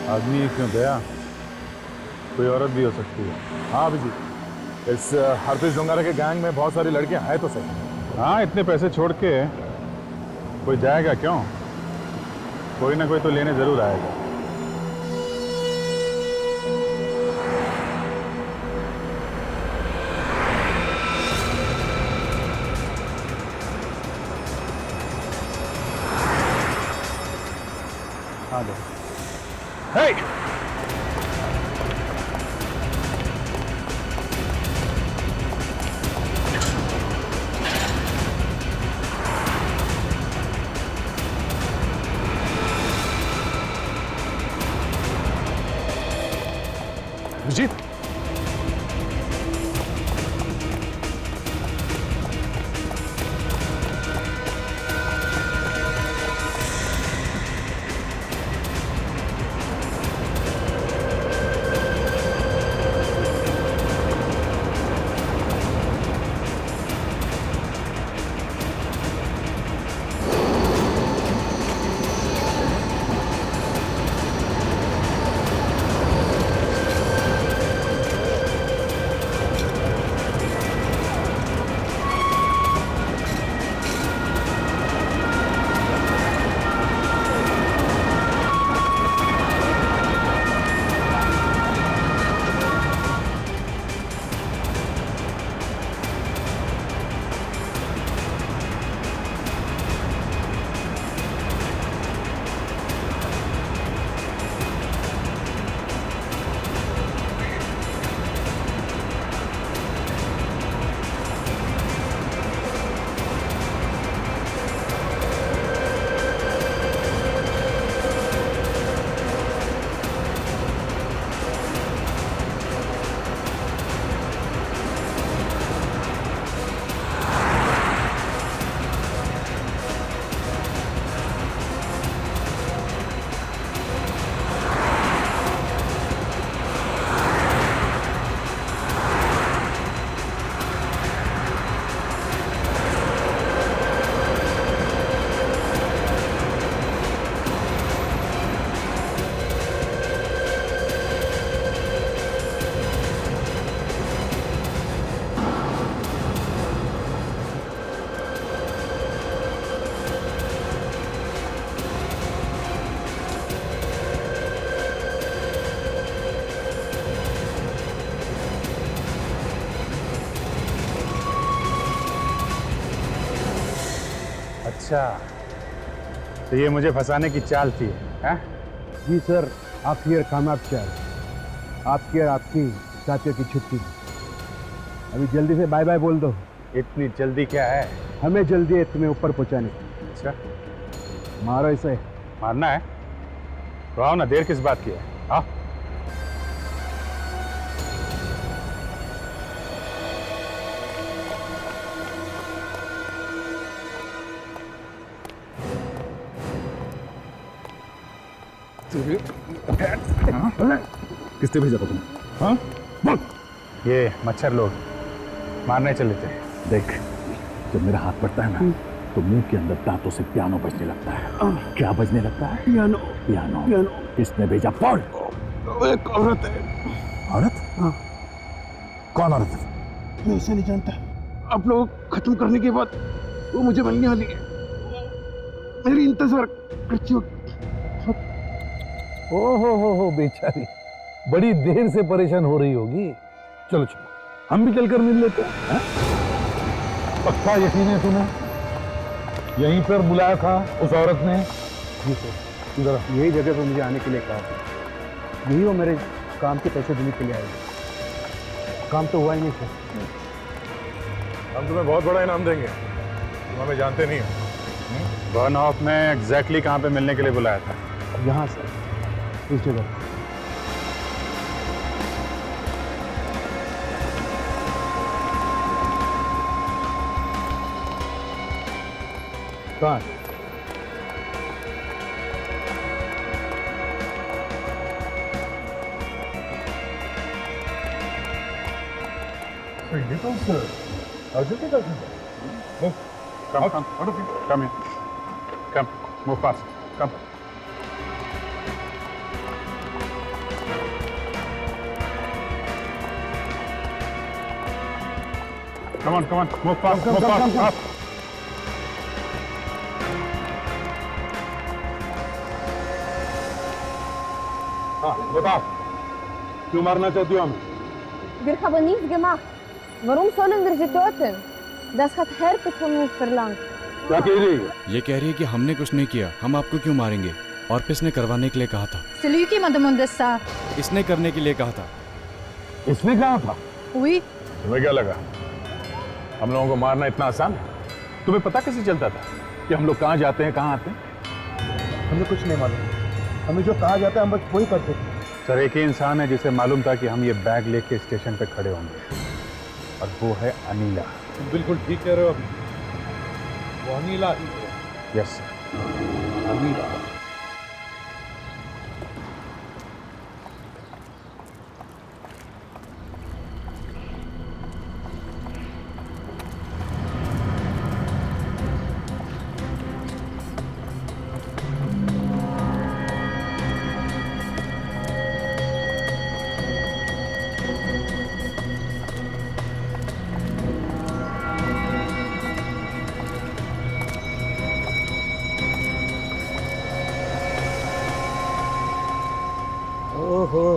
आदमी क्यों गया? कोई औरत भी हो सकती है। हाँ अभिजीत, इस हरफिज डोंगारा के गैंग में बहुत सारी लड़कियां हैं तो सही। हाँ, इतने पैसे छोड़ के कोई जाएगा क्यों? कोई ना कोई तो लेने जरूर आएगा। हाँ दो। Hey! अभिजीत, अच्छा, तो ये मुझे फंसाने की चाल थी, हैं? जी सर, आपकी और कामयाब चाल, आपकी और आपकी साथियों की छुट्टी। अभी जल्दी से बाय बाय बोल दो। इतनी जल्दी क्या है? हमें जल्दी है तुम्हें ऊपर पहुंचाने की। अच्छा, मारो इसे। मारना है तो आओ ना, देर किस बात की है? आओ। तेरे किसने भेजा था तुम्हें? हाँ बोल। ये मच्छर लोग मारने चले थे। देख, जब मेरा हाथ पड़ता है ना तो मुंह के अंदर दांतों से पियानो बजने लगता है। क्या बजने लगता है? पियानो। पियानो। पियानो। किसने भेजा? बोल। एक औरत है। औरत? हाँ। कौन औरत है? मैं उसे नहीं जानता। आप लोग खत्म करने के बाद वो मुझे मिलने वाली है। मेरी इंतजार करती हो। हो बेचारी, बड़ी देर से परेशान हो रही होगी। चलो चलो, हम भी चलकर मिल लेते हैं। हाँ? पक्का यकीन है तुम्हें? यहीं पर बुलाया था उस औरत ने? जी सर, जरा यही जगह पर मुझे आने के लिए कहा था। यही वो मेरे काम के पैसे देने के लिए आए। काम तो हुआ ही नहीं सर। हम तुम्हें बहुत बड़ा इनाम देंगे, तुम हमें जानते नहीं हो। बर्न ऑफ ने एग्जैक्टली कहाँ पे मिलने के लिए बुलाया था? यहाँ सर, इस जगह। कहाँ? ये तो अर्जुन के दर्शन। Come here. Come, move fast. Come. Come on, move fast, move fast. Up. हाँ, बताओ, क्यों मारना चाहती हो हमें? Wir haben nichts gemacht. Warum sollen wir sie töten? Das hat Herpes von uns verlangt. क्या कह रही है? ये कह रही है कि हमने कुछ नहीं किया, हम आपको क्यों मारेंगे? ऑर्पिस ने करवाने के लिए कहा था। Silüki madamundessa. इसने करने के लिए कहा था। इसने कहा था? Oui. तुम्हें क्या लगा हम लोगों को मारना इतना आसान है? तुम्हें पता कैसे चलता था कि हम लोग कहाँ जाते हैं, कहाँ आते हैं? हमें कुछ नहीं मालूम। हमें जो कहा जाता है हम बस वही करते थे। सर, एक ही इंसान है जिसे मालूम था कि हम ये बैग लेके स्टेशन पे खड़े होंगे, और वो है अनीला। तुम बिल्कुल ठीक कह रहे हो अभी, वो अनीला ही है। Yes sir, Anila.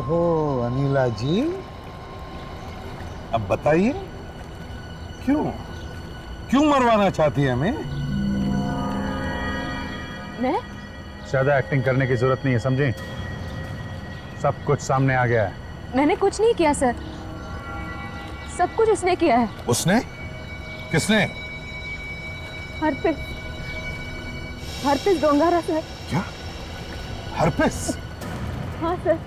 हो अनिला जी, अब बताइए क्यों मरवाना चाहती है हमें? मैं? ज्यादा एक्टिंग करने की जरूरत नहीं है, समझे? सब कुछ सामने आ गया है। मैंने कुछ नहीं किया सर, सब कुछ उसने किया है। उसने? किसने? Herpes डोंगारा sir. क्या? हरपिस? हाँ सर,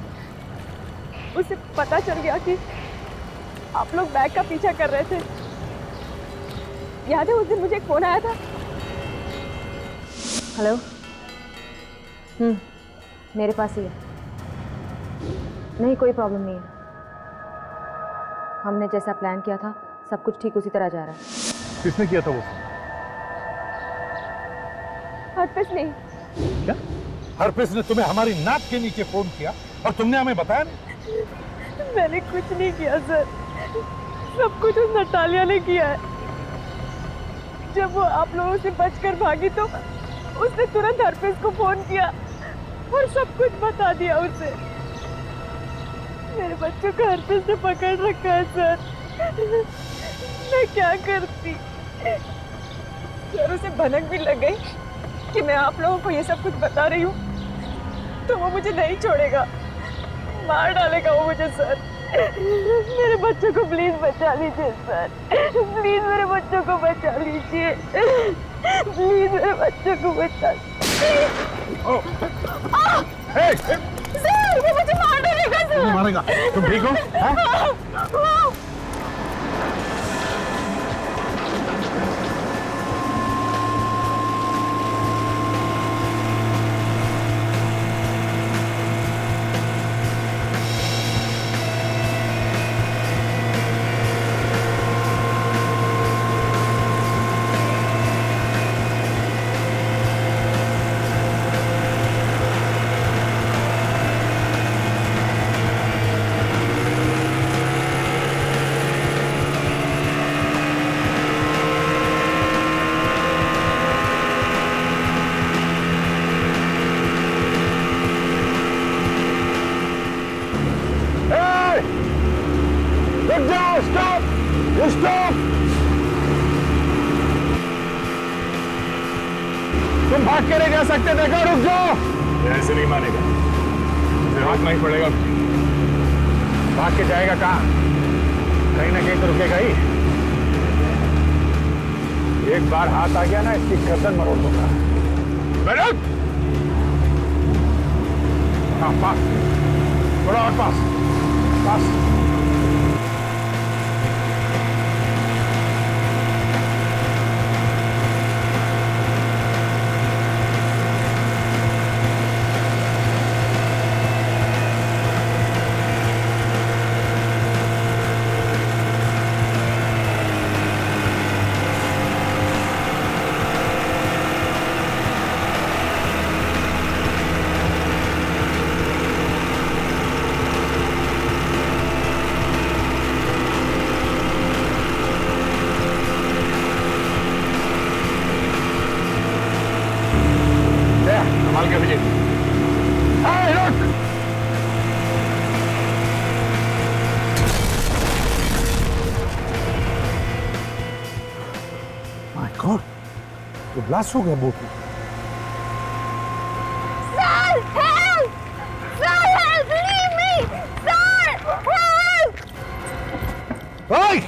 उसे पता चल गया कि आप लोग बैग का पीछा कर रहे थे। याद है उस दिन मुझे एक फोन आया था? हेलो। मेरे पास ही है। नहीं, कोई प्रॉब्लम नहीं है। हमने जैसा प्लान किया था सब कुछ ठीक उसी तरह जा रहा है। किसने किया था वो? हरपिस नहीं। क्या? हरपिस ने तुम्हें हमारी नाक के नीचे फोन किया और तुमने हमें बताया नहीं? मैंने कुछ नहीं किया सर, सब कुछ उस नटालिया ने किया है। जब वो आप लोगों से बचकर भागी तो उसने तुरंत हरपिस को फोन किया और सब कुछ बता दिया उसे। मेरे बच्चों को हरपिस ने पकड़ रखा है सर। मैं क्या करती? सर, उसे भनक भी लग गई कि मैं आप लोगों को ये सब कुछ बता रही हूँ तो वो मुझे नहीं छोड़ेगा, मार डालेगा वो मुझे सर। मेरे बच्चों को प्लीज बचा लीजिए सर, प्लीज मेरे बच्चों को बचा लीजिए, प्लीज मेरे बच्चों को बचा लीजिए। सर, वो मुझे मार डालेगा सर। मारेगा? तुम ठीक हो? रुक जाओ, स्टॉप, स्टॉप। तुम भाग के नहीं जा सकते, देखो, रुक जाओ। ऐसे नहीं मानेगा, फिर हाथ नहीं पड़ेगा। भाग के जाएगा कहाँ? कहीं ना कहीं तो रुकेगा ही। एक बार हाथ आ गया ना, इसकी गर्दन मरोड़ दूंगा। बैठ। हाँ, पास, थोड़ा और पास, पास। संभाल के विजय। माय गॉड, तो ब्लास्ट हो गया बोट में। Sir, help! Sir, help! Leave me! Sir, help! ओए!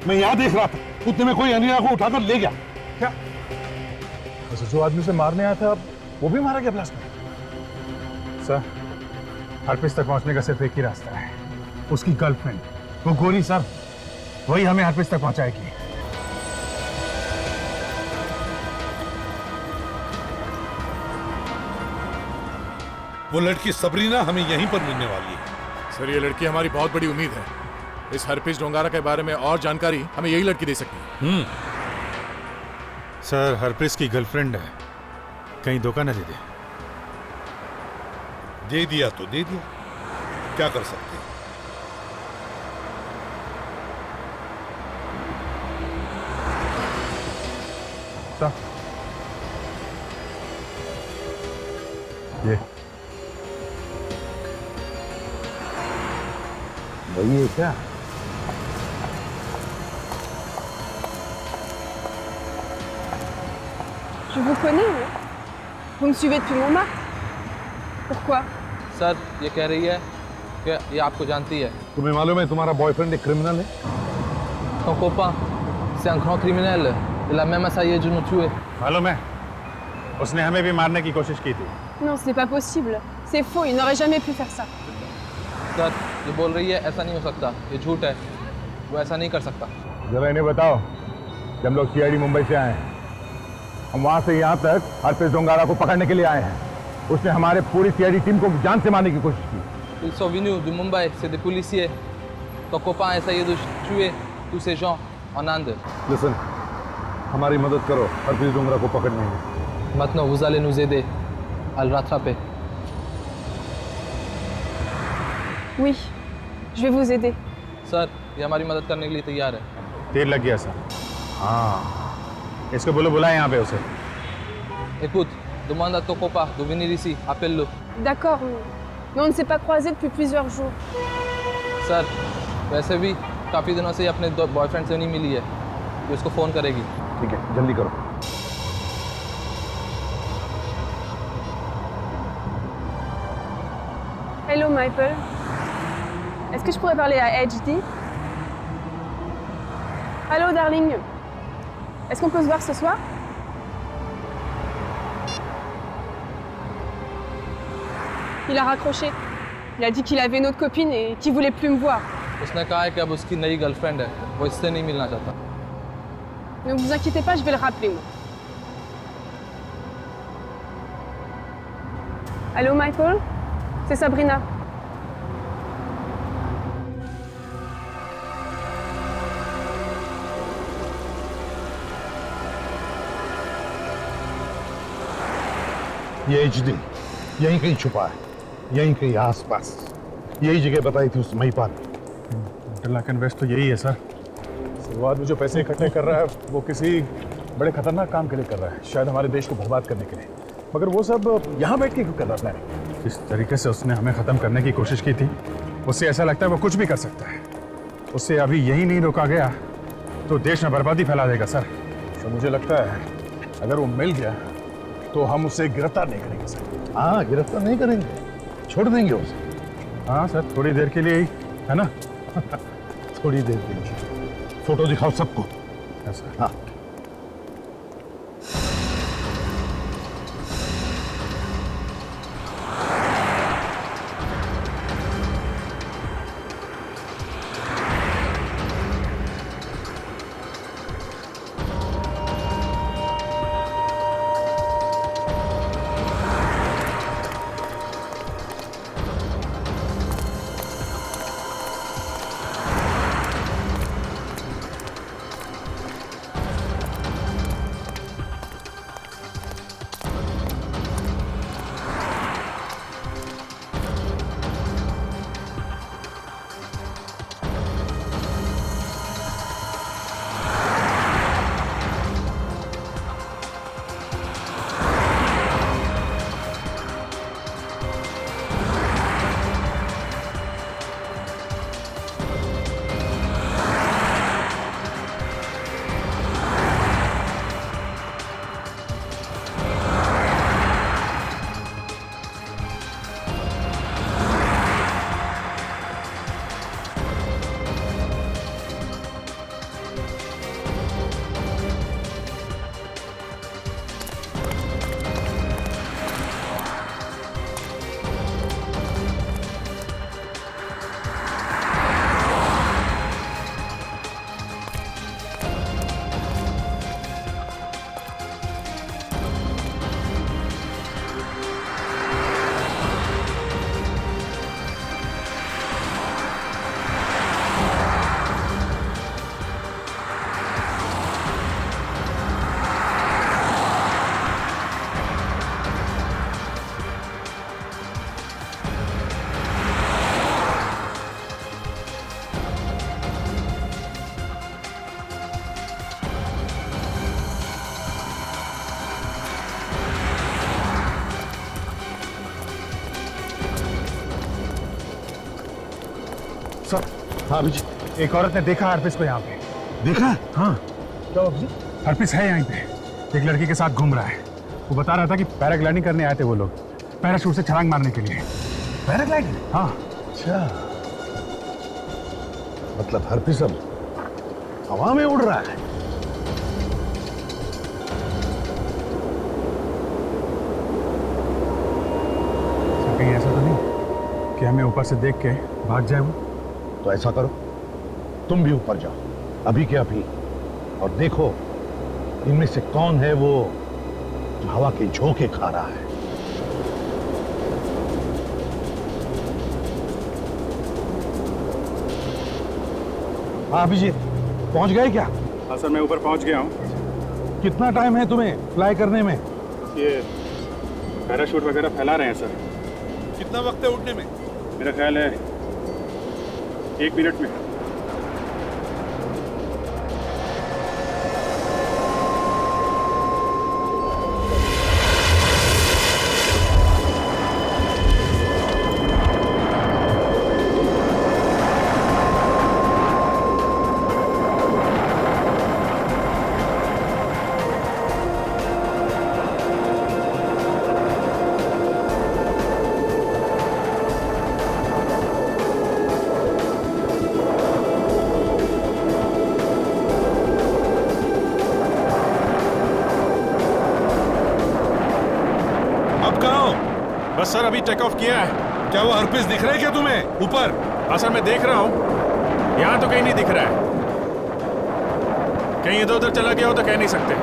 मैं यहाँ देख रहा था, उतने में कोई अनिया को उठाकर ले गया। क्या? वैसे जो आदमी से मारने आया था, वो भी मारा गया ब्लास्ट में? सर, हरप्रीत तक पहुंचने का सिर्फ एक ही रास्ता है, उसकी गर्लफ्रेंड, वो गोरी सर, वही हमें हरप्रीत तक पहुंचाएगी। वो लड़की सबरीना हमें यहीं पर मिलने वाली है। सर, ये लड़की हमारी बहुत बड़ी उम्मीद है। इस हरप्रीत डोंगारा के बारे में और जानकारी हमें यही लड़की दे सकती है। सर, हरप्रीत की गर्लफ्रेंड है, कहीं धोखा न दे दे। दे दिया तो दे दिया, क्या कर सकते हैं। सर, ये वही है क्या? Je vous connais, hein? Vous me suivez depuis Montmartre? Pourquoi? Sir, ये कह रही है कि ये आपको जानती है। तुम्हें मालूम है तुम्हारा बॉयफ्रेंड एक क्रिमिनल है? Ton copain, c'est un grand criminel. Il a même essayé de nous tuer. मालूम है, उसने हमें भी मारने की कोशिश की थी। Non, ce n'est pas possible. C'est faux, il n'aurait jamais pu faire ça. Sir, ये बोल रही है ऐसा नहीं हो सकता, ये झूठ है, वो ऐसा नहीं कर सकता। जरा इन्हें बताओ, जब हम लोग सीआईडी मुंबई से आए हैं, हम वहां से यहाँ तक हरप्रीत डोंगारा को पकड़ने के लिए आए हैं। उसने हमारे पूरी सीआईडी टीम को जान से मारने की कोशिश की। Ils sont venus de Mumbai, c'est des policiers. Ton copain a essayé de tuer tous ces gens en Inde. Listen, हमारी मदद करो हरप्रीत डोंगरा को पकड़ने में। Maintenant, vous allez nous aider à le rattraper. Oui, je vais vous aider. Sir, ये हमारी मदद करने के लिए तैयार है। तीर लग गया सर। हाँ, इसको बोलो, बुलाए यहाँ पे उसे। Écoute, demande à ton copain de venir ici, appelle-le. D'accord, mais on ne s'est pas croisés depuis plusieurs jours. Sir, वैसे भी काफ़ी दिनों से ये अपने बॉयफ्रेंड से नहीं मिली है, ये उसको फ़ोन करेगी। ठीक है, जल्दी करो। Hello, Michael. Est-ce que je pourrais parler à HD? Allô, darling. Est-ce qu'on peut se voir ce soir? Il a raccroché. Il a dit qu'il avait une autre copine et qu'il voulait plus me voir. उसने कहा है कि अब उसकी नई girlfriend है, वो इससे नहीं मिलना चाहता। Ne vous inquiétez pas, je vais le rappeler, moi. Allô, Michael? C'est Sabrina. ये एचडी, यहीं कहीं छुपा है, यहीं कहीं आसपास। यही जगह बताई थी उस महिपाल ने। डलाक इन्वेस्ट तो यही है सर। शुरुआत में जो पैसे इकट्ठे कर रहा है वो किसी बड़े खतरनाक काम के लिए कर रहा है, शायद हमारे देश को बर्बाद करने के लिए। मगर वो सब यहाँ बैठ के क्यों कर रहा है प्लानिंग? जिस तरीके से उसने हमें ख़त्म करने की कोशिश की थी, उससे ऐसा लगता है वो कुछ भी कर सकता है। उससे अभी यही नहीं रोका गया तो देश में बर्बादी फैला देगा सर। तो मुझे लगता है अगर वो मिल गया तो हम उसे गिरफ्तार नहीं करेंगे सर। हाँ, गिरफ्तार नहीं करेंगे, छोड़ देंगे उसे। हाँ सर, थोड़ी देर के लिए ही, है ना? थोड़ी देर के लिए। फोटो दिखाओ सबको। हाँ। सर, हाँ अभिजीत, एक औरत ने देखा हरपिस को यहाँ पे। देखा? हाँ। क्या अभिजीत? हरपिस है यहीं पे, एक लड़की के साथ घूम रहा है। वो बता रहा था कि पैराग्लाइडिंग करने आए थे वो लोग, पैराशूट से छलांग मारने के लिए। पैराग्लाइडिंग? हाँ। अच्छा, मतलब हरपिस अब हवा में उड़ रहा है। सर, कहीं ऐसा तो नहीं कि हमें ऊपर से देख के भाग जाए वो? तो ऐसा करो, तुम भी ऊपर जाओ, अभी के अभी, और देखो इनमें से कौन है वो जो हवा के झोंके खा रहा है। हाँ अभिजीत, पहुंच गए क्या? हाँ सर, मैं ऊपर पहुंच गया हूँ। कितना टाइम है तुम्हें फ्लाई करने में? ये पैराशूट वगैरह फैला रहे हैं सर। कितना वक्त है उड़ने में? मेरा ख्याल है 1 मिनट में। बस सर, अभी टेक ऑफ किया है। क्या वो हरपिस दिख रहा है क्या तुम्हें ऊपर? हाँ सर, मैं देख रहा हूँ, यहाँ तो कहीं नहीं दिख रहा है। कहीं इधर उधर चला गया हो तो कह नहीं सकते।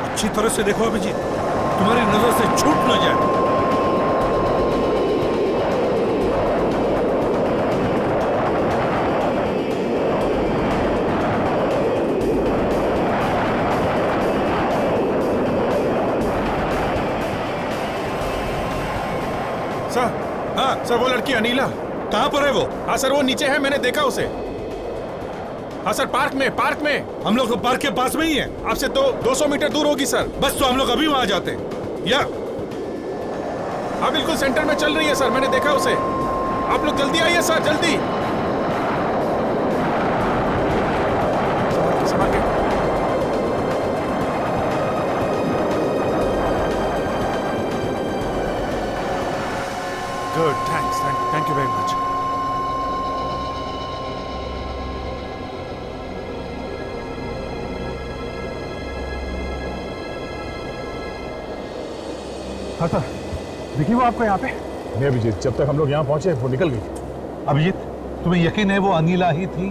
अच्छी तरह से देखो अभिजीत, तुम्हारी नजर से छूट ना जाए। हाँ सर, वो लड़की अनीला कहाँ पर है वो? हाँ सर, वो नीचे है, मैंने देखा उसे। हाँ सर, पार्क में। हम लोग तो पार्क के पास में ही है। आपसे तो 200 मीटर दूर होगी सर। बस तो हम लोग अभी वहां जाते हैं। या हाँ बिल्कुल सेंटर में चल रही है सर, मैंने देखा उसे। आप लोग जल्दी आइए सर, जल्दी। संभाल के। Good, thank you very much. हाँ सर, देखिए वो आपको यहाँ पे। नहीं अभिजीत, जब तक हम लोग यहाँ पहुंचे वो निकल गई। अभिजीत, तुम्हें यकीन है वो अनीला ही थी?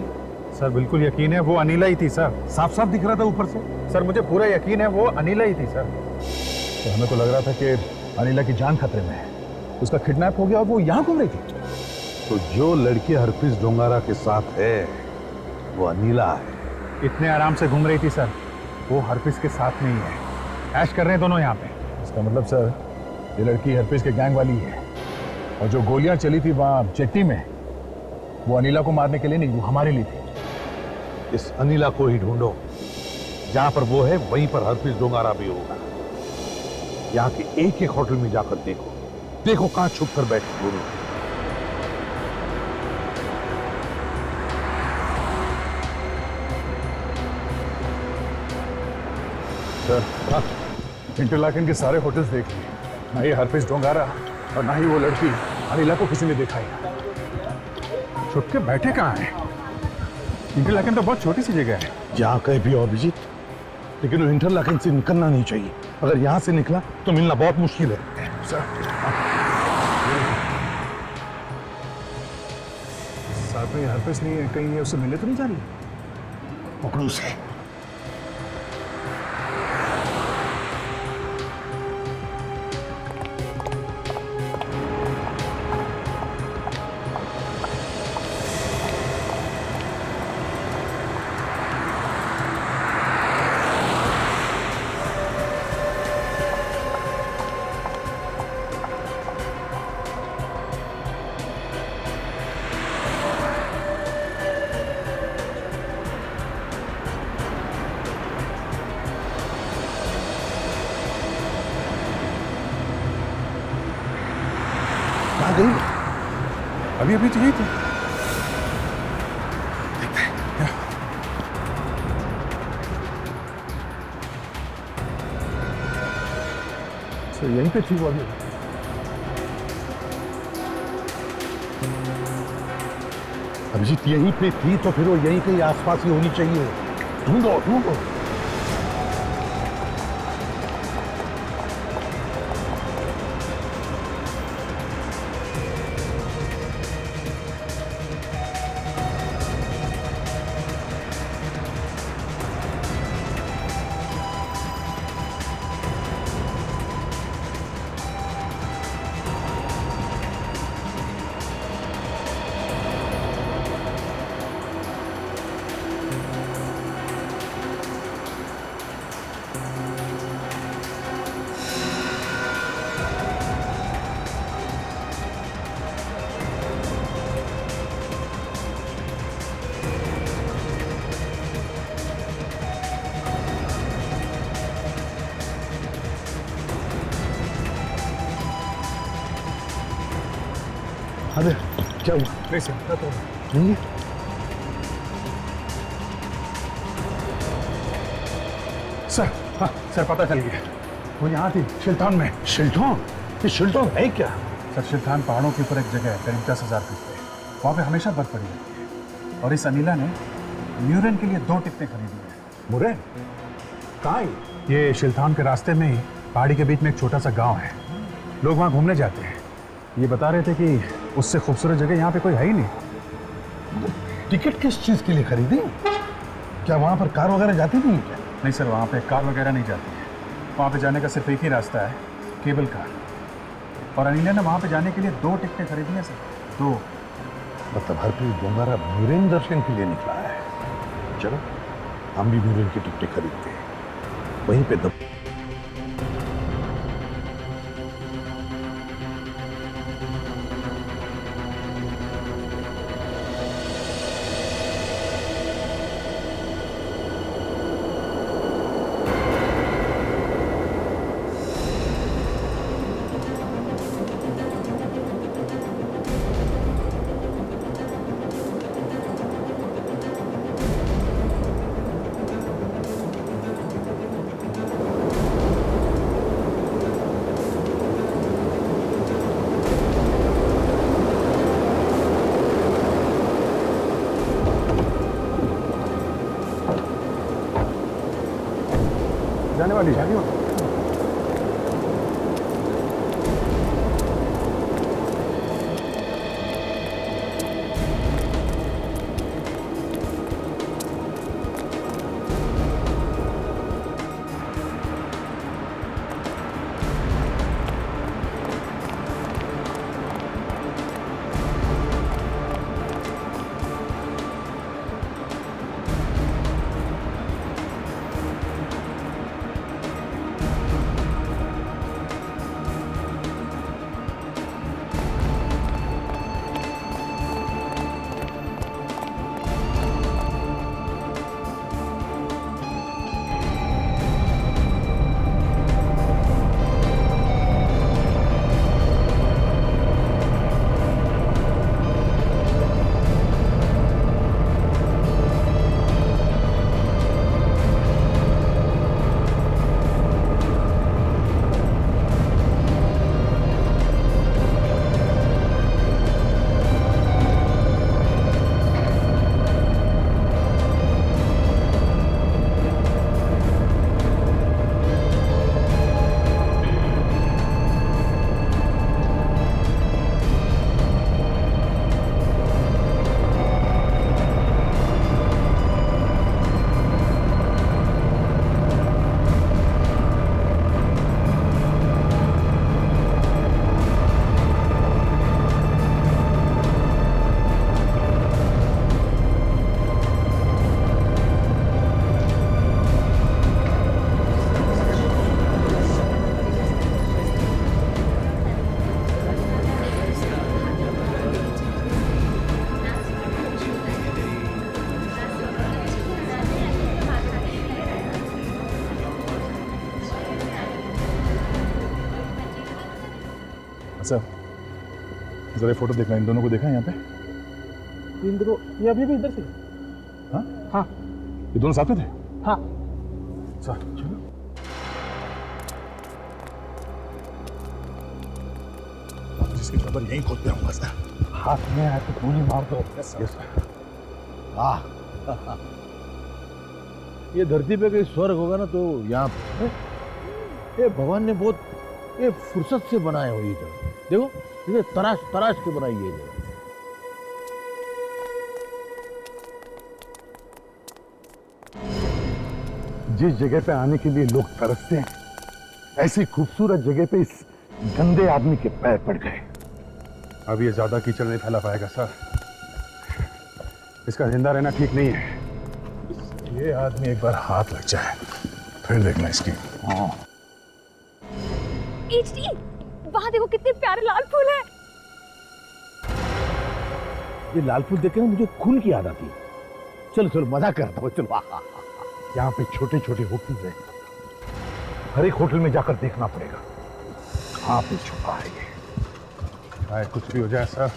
सर बिल्कुल यकीन है वो अनीला ही थी सर। साफ साफ दिख रहा था ऊपर से। सर मुझे पूरा यकीन है वो अनीला ही थी सर। तो हमें तो लग रहा था कि अनीला की जान खतरे में है, उसका किडनैप हो गया और वो यहाँ घूम रही थी। तो जो लड़की हरप्रीत डोंगारा के साथ है वो अनीला है। इतने आराम से घूम रही थी सर, वो हरप्रीत के साथ में ही है। ऐश कर रहे हैं दोनों यहाँ पे। इसका मतलब सर ये लड़की हरप्रीत के गैंग वाली है, और जो गोलियां चली थी वहां जेट्टी में वो अनीला को मारने के लिए नहीं, वो हमारे लिए थी। इस अनीला को ही ढूंढो, जहां पर वो है वहीं पर हरप्रीत डोंगारा भी होगा। यहाँ के एक होटल में जाकर देखो कहां छुप कर बैठे दोनों। सर इंटरलाकेन के सारे होटल्स देख लिए, ना ये हरप्रीत डोंगारा और ना ही वो लड़की अनीला को किसी ने देखा है। छुप के बैठे कहाँ हैं? इंटरलाकेन तो बहुत छोटी सी जगह है। जहां कहीं भी हो अभिजीत, लेकिन वो इंटरलाकेन से निकलना नहीं चाहिए। अगर यहां से निकला तो मिलना बहुत मुश्किल है। सर साथ में हरप्रीत नहीं है, कहीं उससे मिले तो नहीं जा रही? पकड़ो उसे। अभी अभी तो यही थी। सर यहीं पे थी वो अभी। अभिजीत यहीं पे थी तो फिर वो यहीं कहीं आसपास ही होनी चाहिए। ढूंढो। अरे क्या हुआ? नहीं सर, क्या तो नहीं। सर हाँ सर, पता चल गया। वो यहाँ थी शिल्टॉन में। शिल्टॉन? ये शिल्टॉन है क्या? सर शिल्टॉन पहाड़ों के ऊपर एक जगह है, करीब 10,000 फीट पे। वहाँ पे हमेशा बर्फ पड़ी रहती है। और इस अनीला ने म्यूरेन के लिए 2 टिकटें खरीदी हैं। मुरेन? कहाँ? ये शिल्टॉन के रास्ते में ही पहाड़ी के बीच में एक छोटा सा गाँव है। लोग वहाँ घूमने जाते हैं। ये बता रहे थे कि उससे खूबसूरत जगह यहाँ पे कोई है ही नहीं। टिकट किस चीज के लिए खरीदी? क्या वहां पर कार वगैरह जाती नहीं क्या? नहीं सर, वहाँ पे कार वगैरह नहीं जाती है। वहाँ पे जाने का सिर्फ एक ही रास्ता है, केबल कार। और अनिला ने वहाँ पे जाने के लिए 2 टिकटें खरीदी हैं सर। 2। मतलब हरप्रीत डोंगारा म्यूरेन दर्शन के लिए निकला है। चलो हम भी म्यूरेन की टिकटें खरीदते हैं, वहीं पे दब। आने वाली है। सर जरा फोटो देखना, इन दोनों को देखा है यहाँ पे? इन दोनों ये अभी भी इधर से? हाँ हाँ, ये दोनों साथ में थे? हाँ। अच्छा चलो। जिसकी खबर यहीं खोदते रहूंगा सर। हाथ में आए तो गोली मार दो। Yes sir. वाह, ये धरती पे कोई स्वर्ग होगा ना तो यहाँ पे ये भगवान ने बहुत ये फुर्सत से बनाया हुई जगह। देखो इसे तराश तराश के बनाई है जगह। जिस जगह पे आने के लिए लोग तरसते हैं, ऐसी खूबसूरत जगह पे इस गंदे आदमी के पैर पड़ गए। अब ये ज्यादा कीचड़ नहीं फैला पाएगा सर, इसका जिंदा रहना ठीक नहीं है। ये आदमी एक बार हाथ लग जाए फिर देखना इसकी। हाँ एचडी, वहां देखो कितने प्यारे लाल फूल हैं। ये लाल फूल देख के मुझे खून की याद आती है। चलो चलो मजा करता हूँ, चलो। यहाँ पे छोटे छोटे होटल हैं, हर एक होटल में जाकर देखना पड़ेगा कहाँ पे छुपा है ये। चाहे कुछ भी हो जाए सर,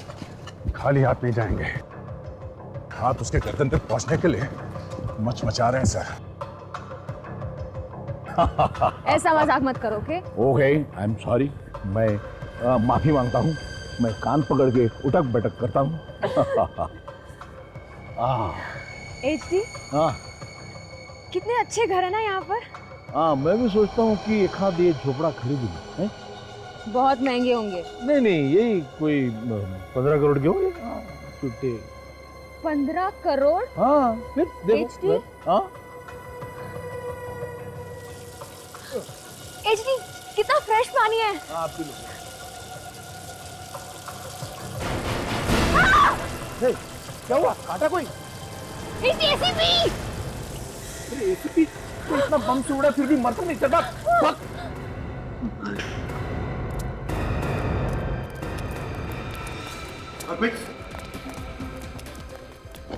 खाली हाथ नहीं जाएंगे। हाथ उसके गर्दन पे पहुंचने के लिए मचा रहे हैं सर। ऐसा मजाक मत करो, okay? Okay, I am sorry. मैं माफी मांगता हूँ। मैं कान पकड़ के उठक बैठक करता हूँ। एचडी, हाँ कितने अच्छे घर है ना यहाँ पर। हाँ, मैं भी सोचता हूँ कि एक हाथ ये झोपड़ा खरीद लूं। बहुत महंगे होंगे। नहीं नहीं, यही कोई 15 करोड़ के होंगे। छुट्टे 15 करोड़? हाँ, फिर देखो। हाँ एचडी, कितना फ्रेश पानी है। हाँ, पी लो। क्या हुआ? काटा कोई? HD, ACP! अरे एसीपी तो इतना बम से उड़ा फिर भी मरता नहीं। चल भाग।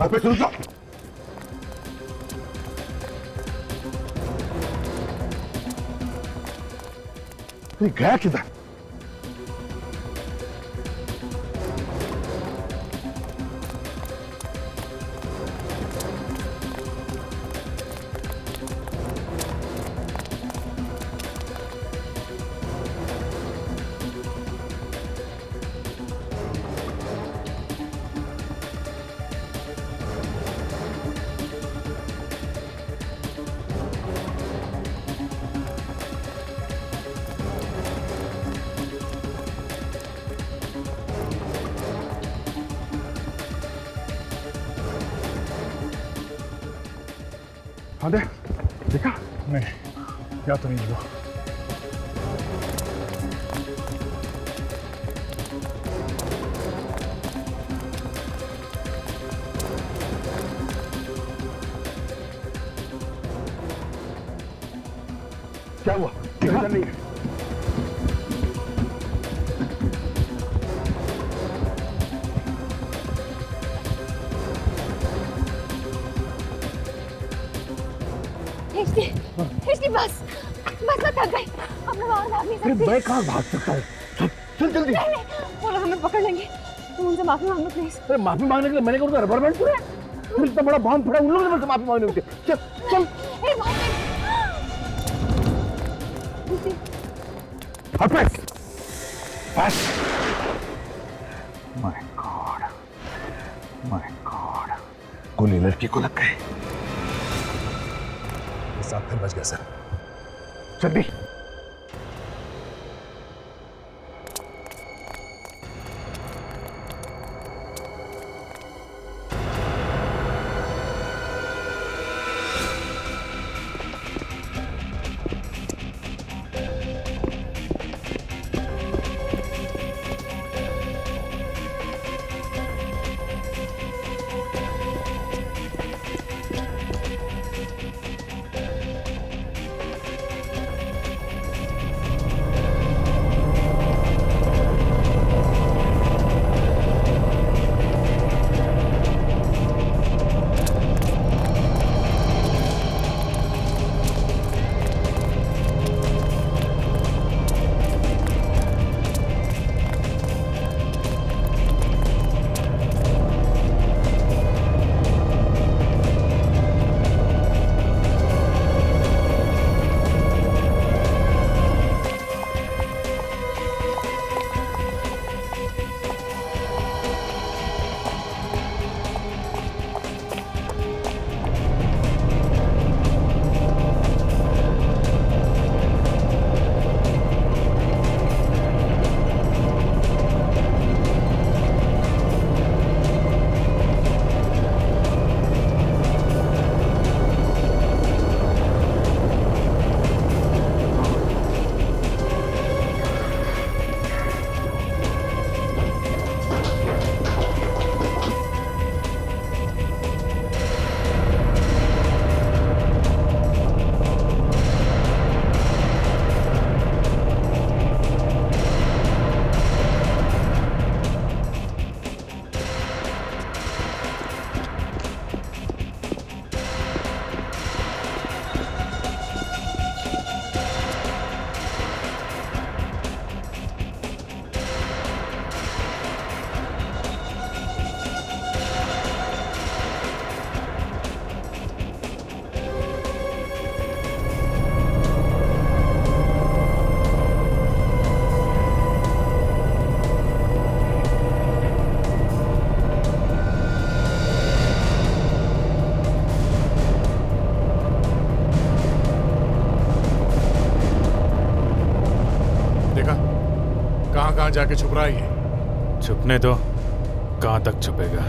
अर्पित रुक जाओ। गया किधर? हाँ दे, देखा? नहीं, क्या तो नहीं हुआ। क्या हुआ? देखा नहीं? बस मैं थक गई, अब मैं बाहर भाग नहीं सकती। मैं कहाँ भाग सकता हूँ? चल जल्दी। नहीं, वो लोग हमें पकड़ लेंगे, तुम उनसे माफी मांगो प्लीज। अरे माफी मांगने के लिए मैंने कहा रबर बैंड है, फिर इतना बड़ा बॉम्ब फोड़ा, उन लोगों ने मुझसे माफी मांगनी होती है। चल चल। हरपेश, माय गॉड, गोली लड़की को लग गई। साथ फिर बच गया सर। जल्दी। कहाँ जाके छुप रहा है ये? छुपने दो, कहाँ तक छुपेगा?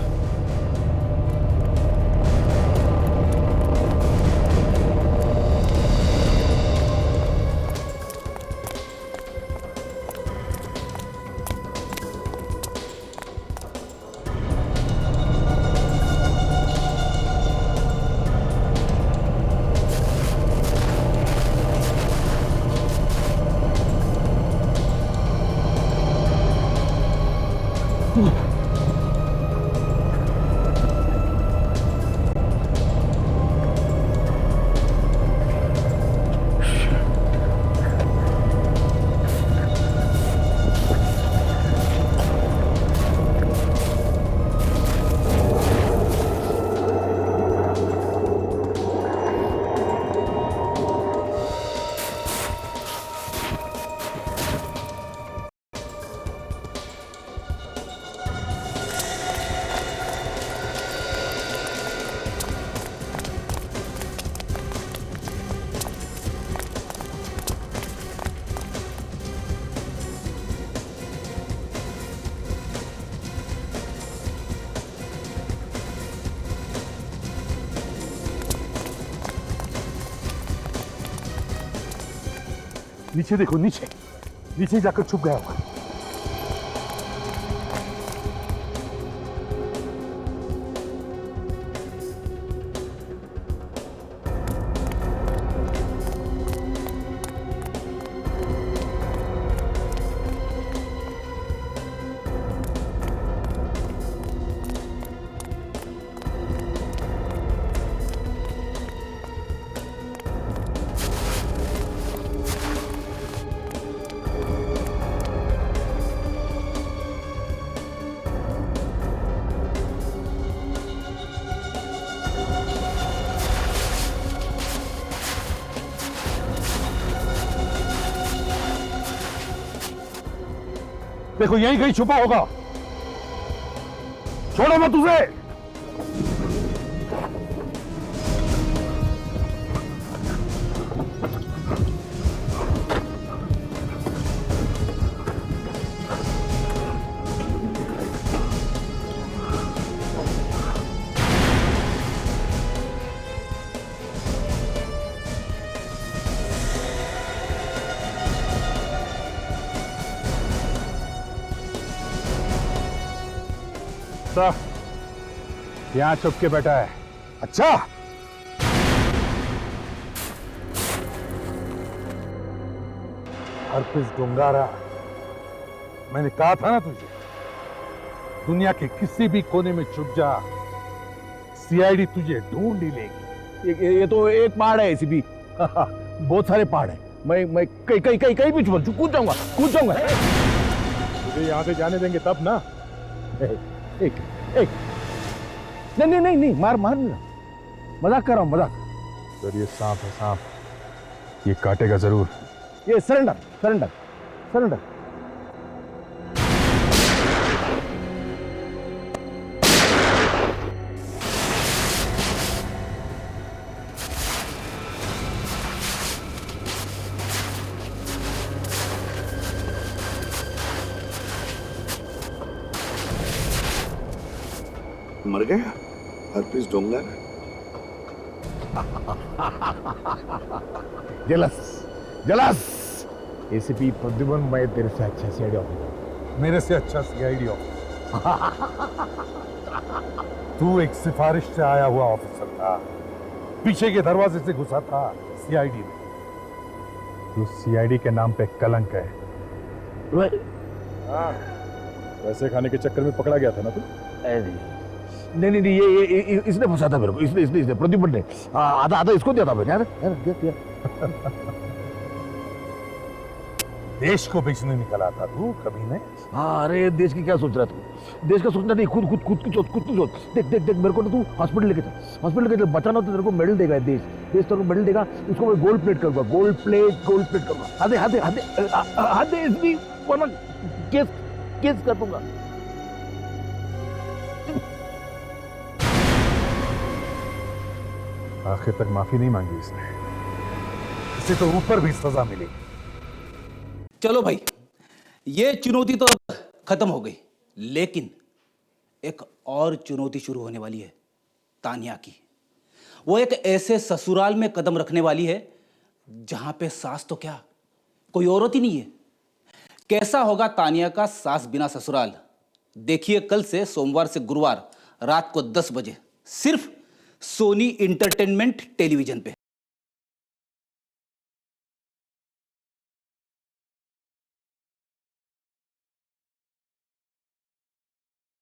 नीचे देखो, नीचे नीचे जाकर छुप गया होगा। देखो यहीं कहीं छुपा होगा, छोड़ो मत उसे। यहां छुप के बैठा है। अच्छा, हरपिस डोंगारा, मैंने कहा था ना तुझे, दुनिया के किसी भी कोने में छुप जा, सीआईडी तुझे ढूंढ ही लेगी। ये तो एक पहाड़ है एसीपी। बहुत सारे पहाड़ है। मैं कहीं भी कूद जाऊंगा। तुझे यहां से जाने देंगे तब ना। एक नहीं, मार मजाक कर रहा हूं, मजाक। सर ये सांप है, सांप, ये काटेगा जरूर। ये सरेंडर। मर गया हरपिस डोंगर। जलस एसीपी प्रद्युमन, मैं तेरे से अच्छा सीआईडी ऑफिसर। मेरे से अच्छा सीआईडी ऑफिसर। तू एक सिफारिश से आया हुआ ऑफिसर था, पीछे के दरवाजे से घुसा था सीआईडी में। तू सीआईडी के नाम पे कलंक है। हाँ। पैसे खाने के चक्कर में पकड़ा गया था ना तू। नहीं, ये इसने फंसा था मेरे को। इसने प्रद्युमन ने आधा इसको दिया था मैंने। यार दिया। देश को बेचने निकला था तू कभी ने। हाँ, अरे देश की क्या सोच रहा तू? देश का सोचना नहीं, खुद की सोच। देख मेरे को ना तू हॉस्पिटल लेके चल। बचाना तो तेरे को मेडल देगा देश तेरे को मेडल देगा। उसको मैं गोल्ड प्लेट करूंगा, गोल्ड प्लेट करूंगा। हाथे इसकी वरना केस कर दूंगा। आखिर तक माफी नहीं मांगी इसने, इसे तो ऊपर भी सजा मिली। चलो भाई, ये चुनौती तो खत्म हो गई, लेकिन एक और चुनौती शुरू होने वाली है तानिया की। वो एक ऐसे ससुराल में कदम रखने वाली है जहां पे सास तो क्या, कोई औरत ही नहीं है। कैसा होगा तानिया का सास बिना ससुराल? देखिए कल से सोमवार से गुरुवार रात को 10 बजे सिर्फ सोनी इंटरटेनमेंट टेलीविजन पे।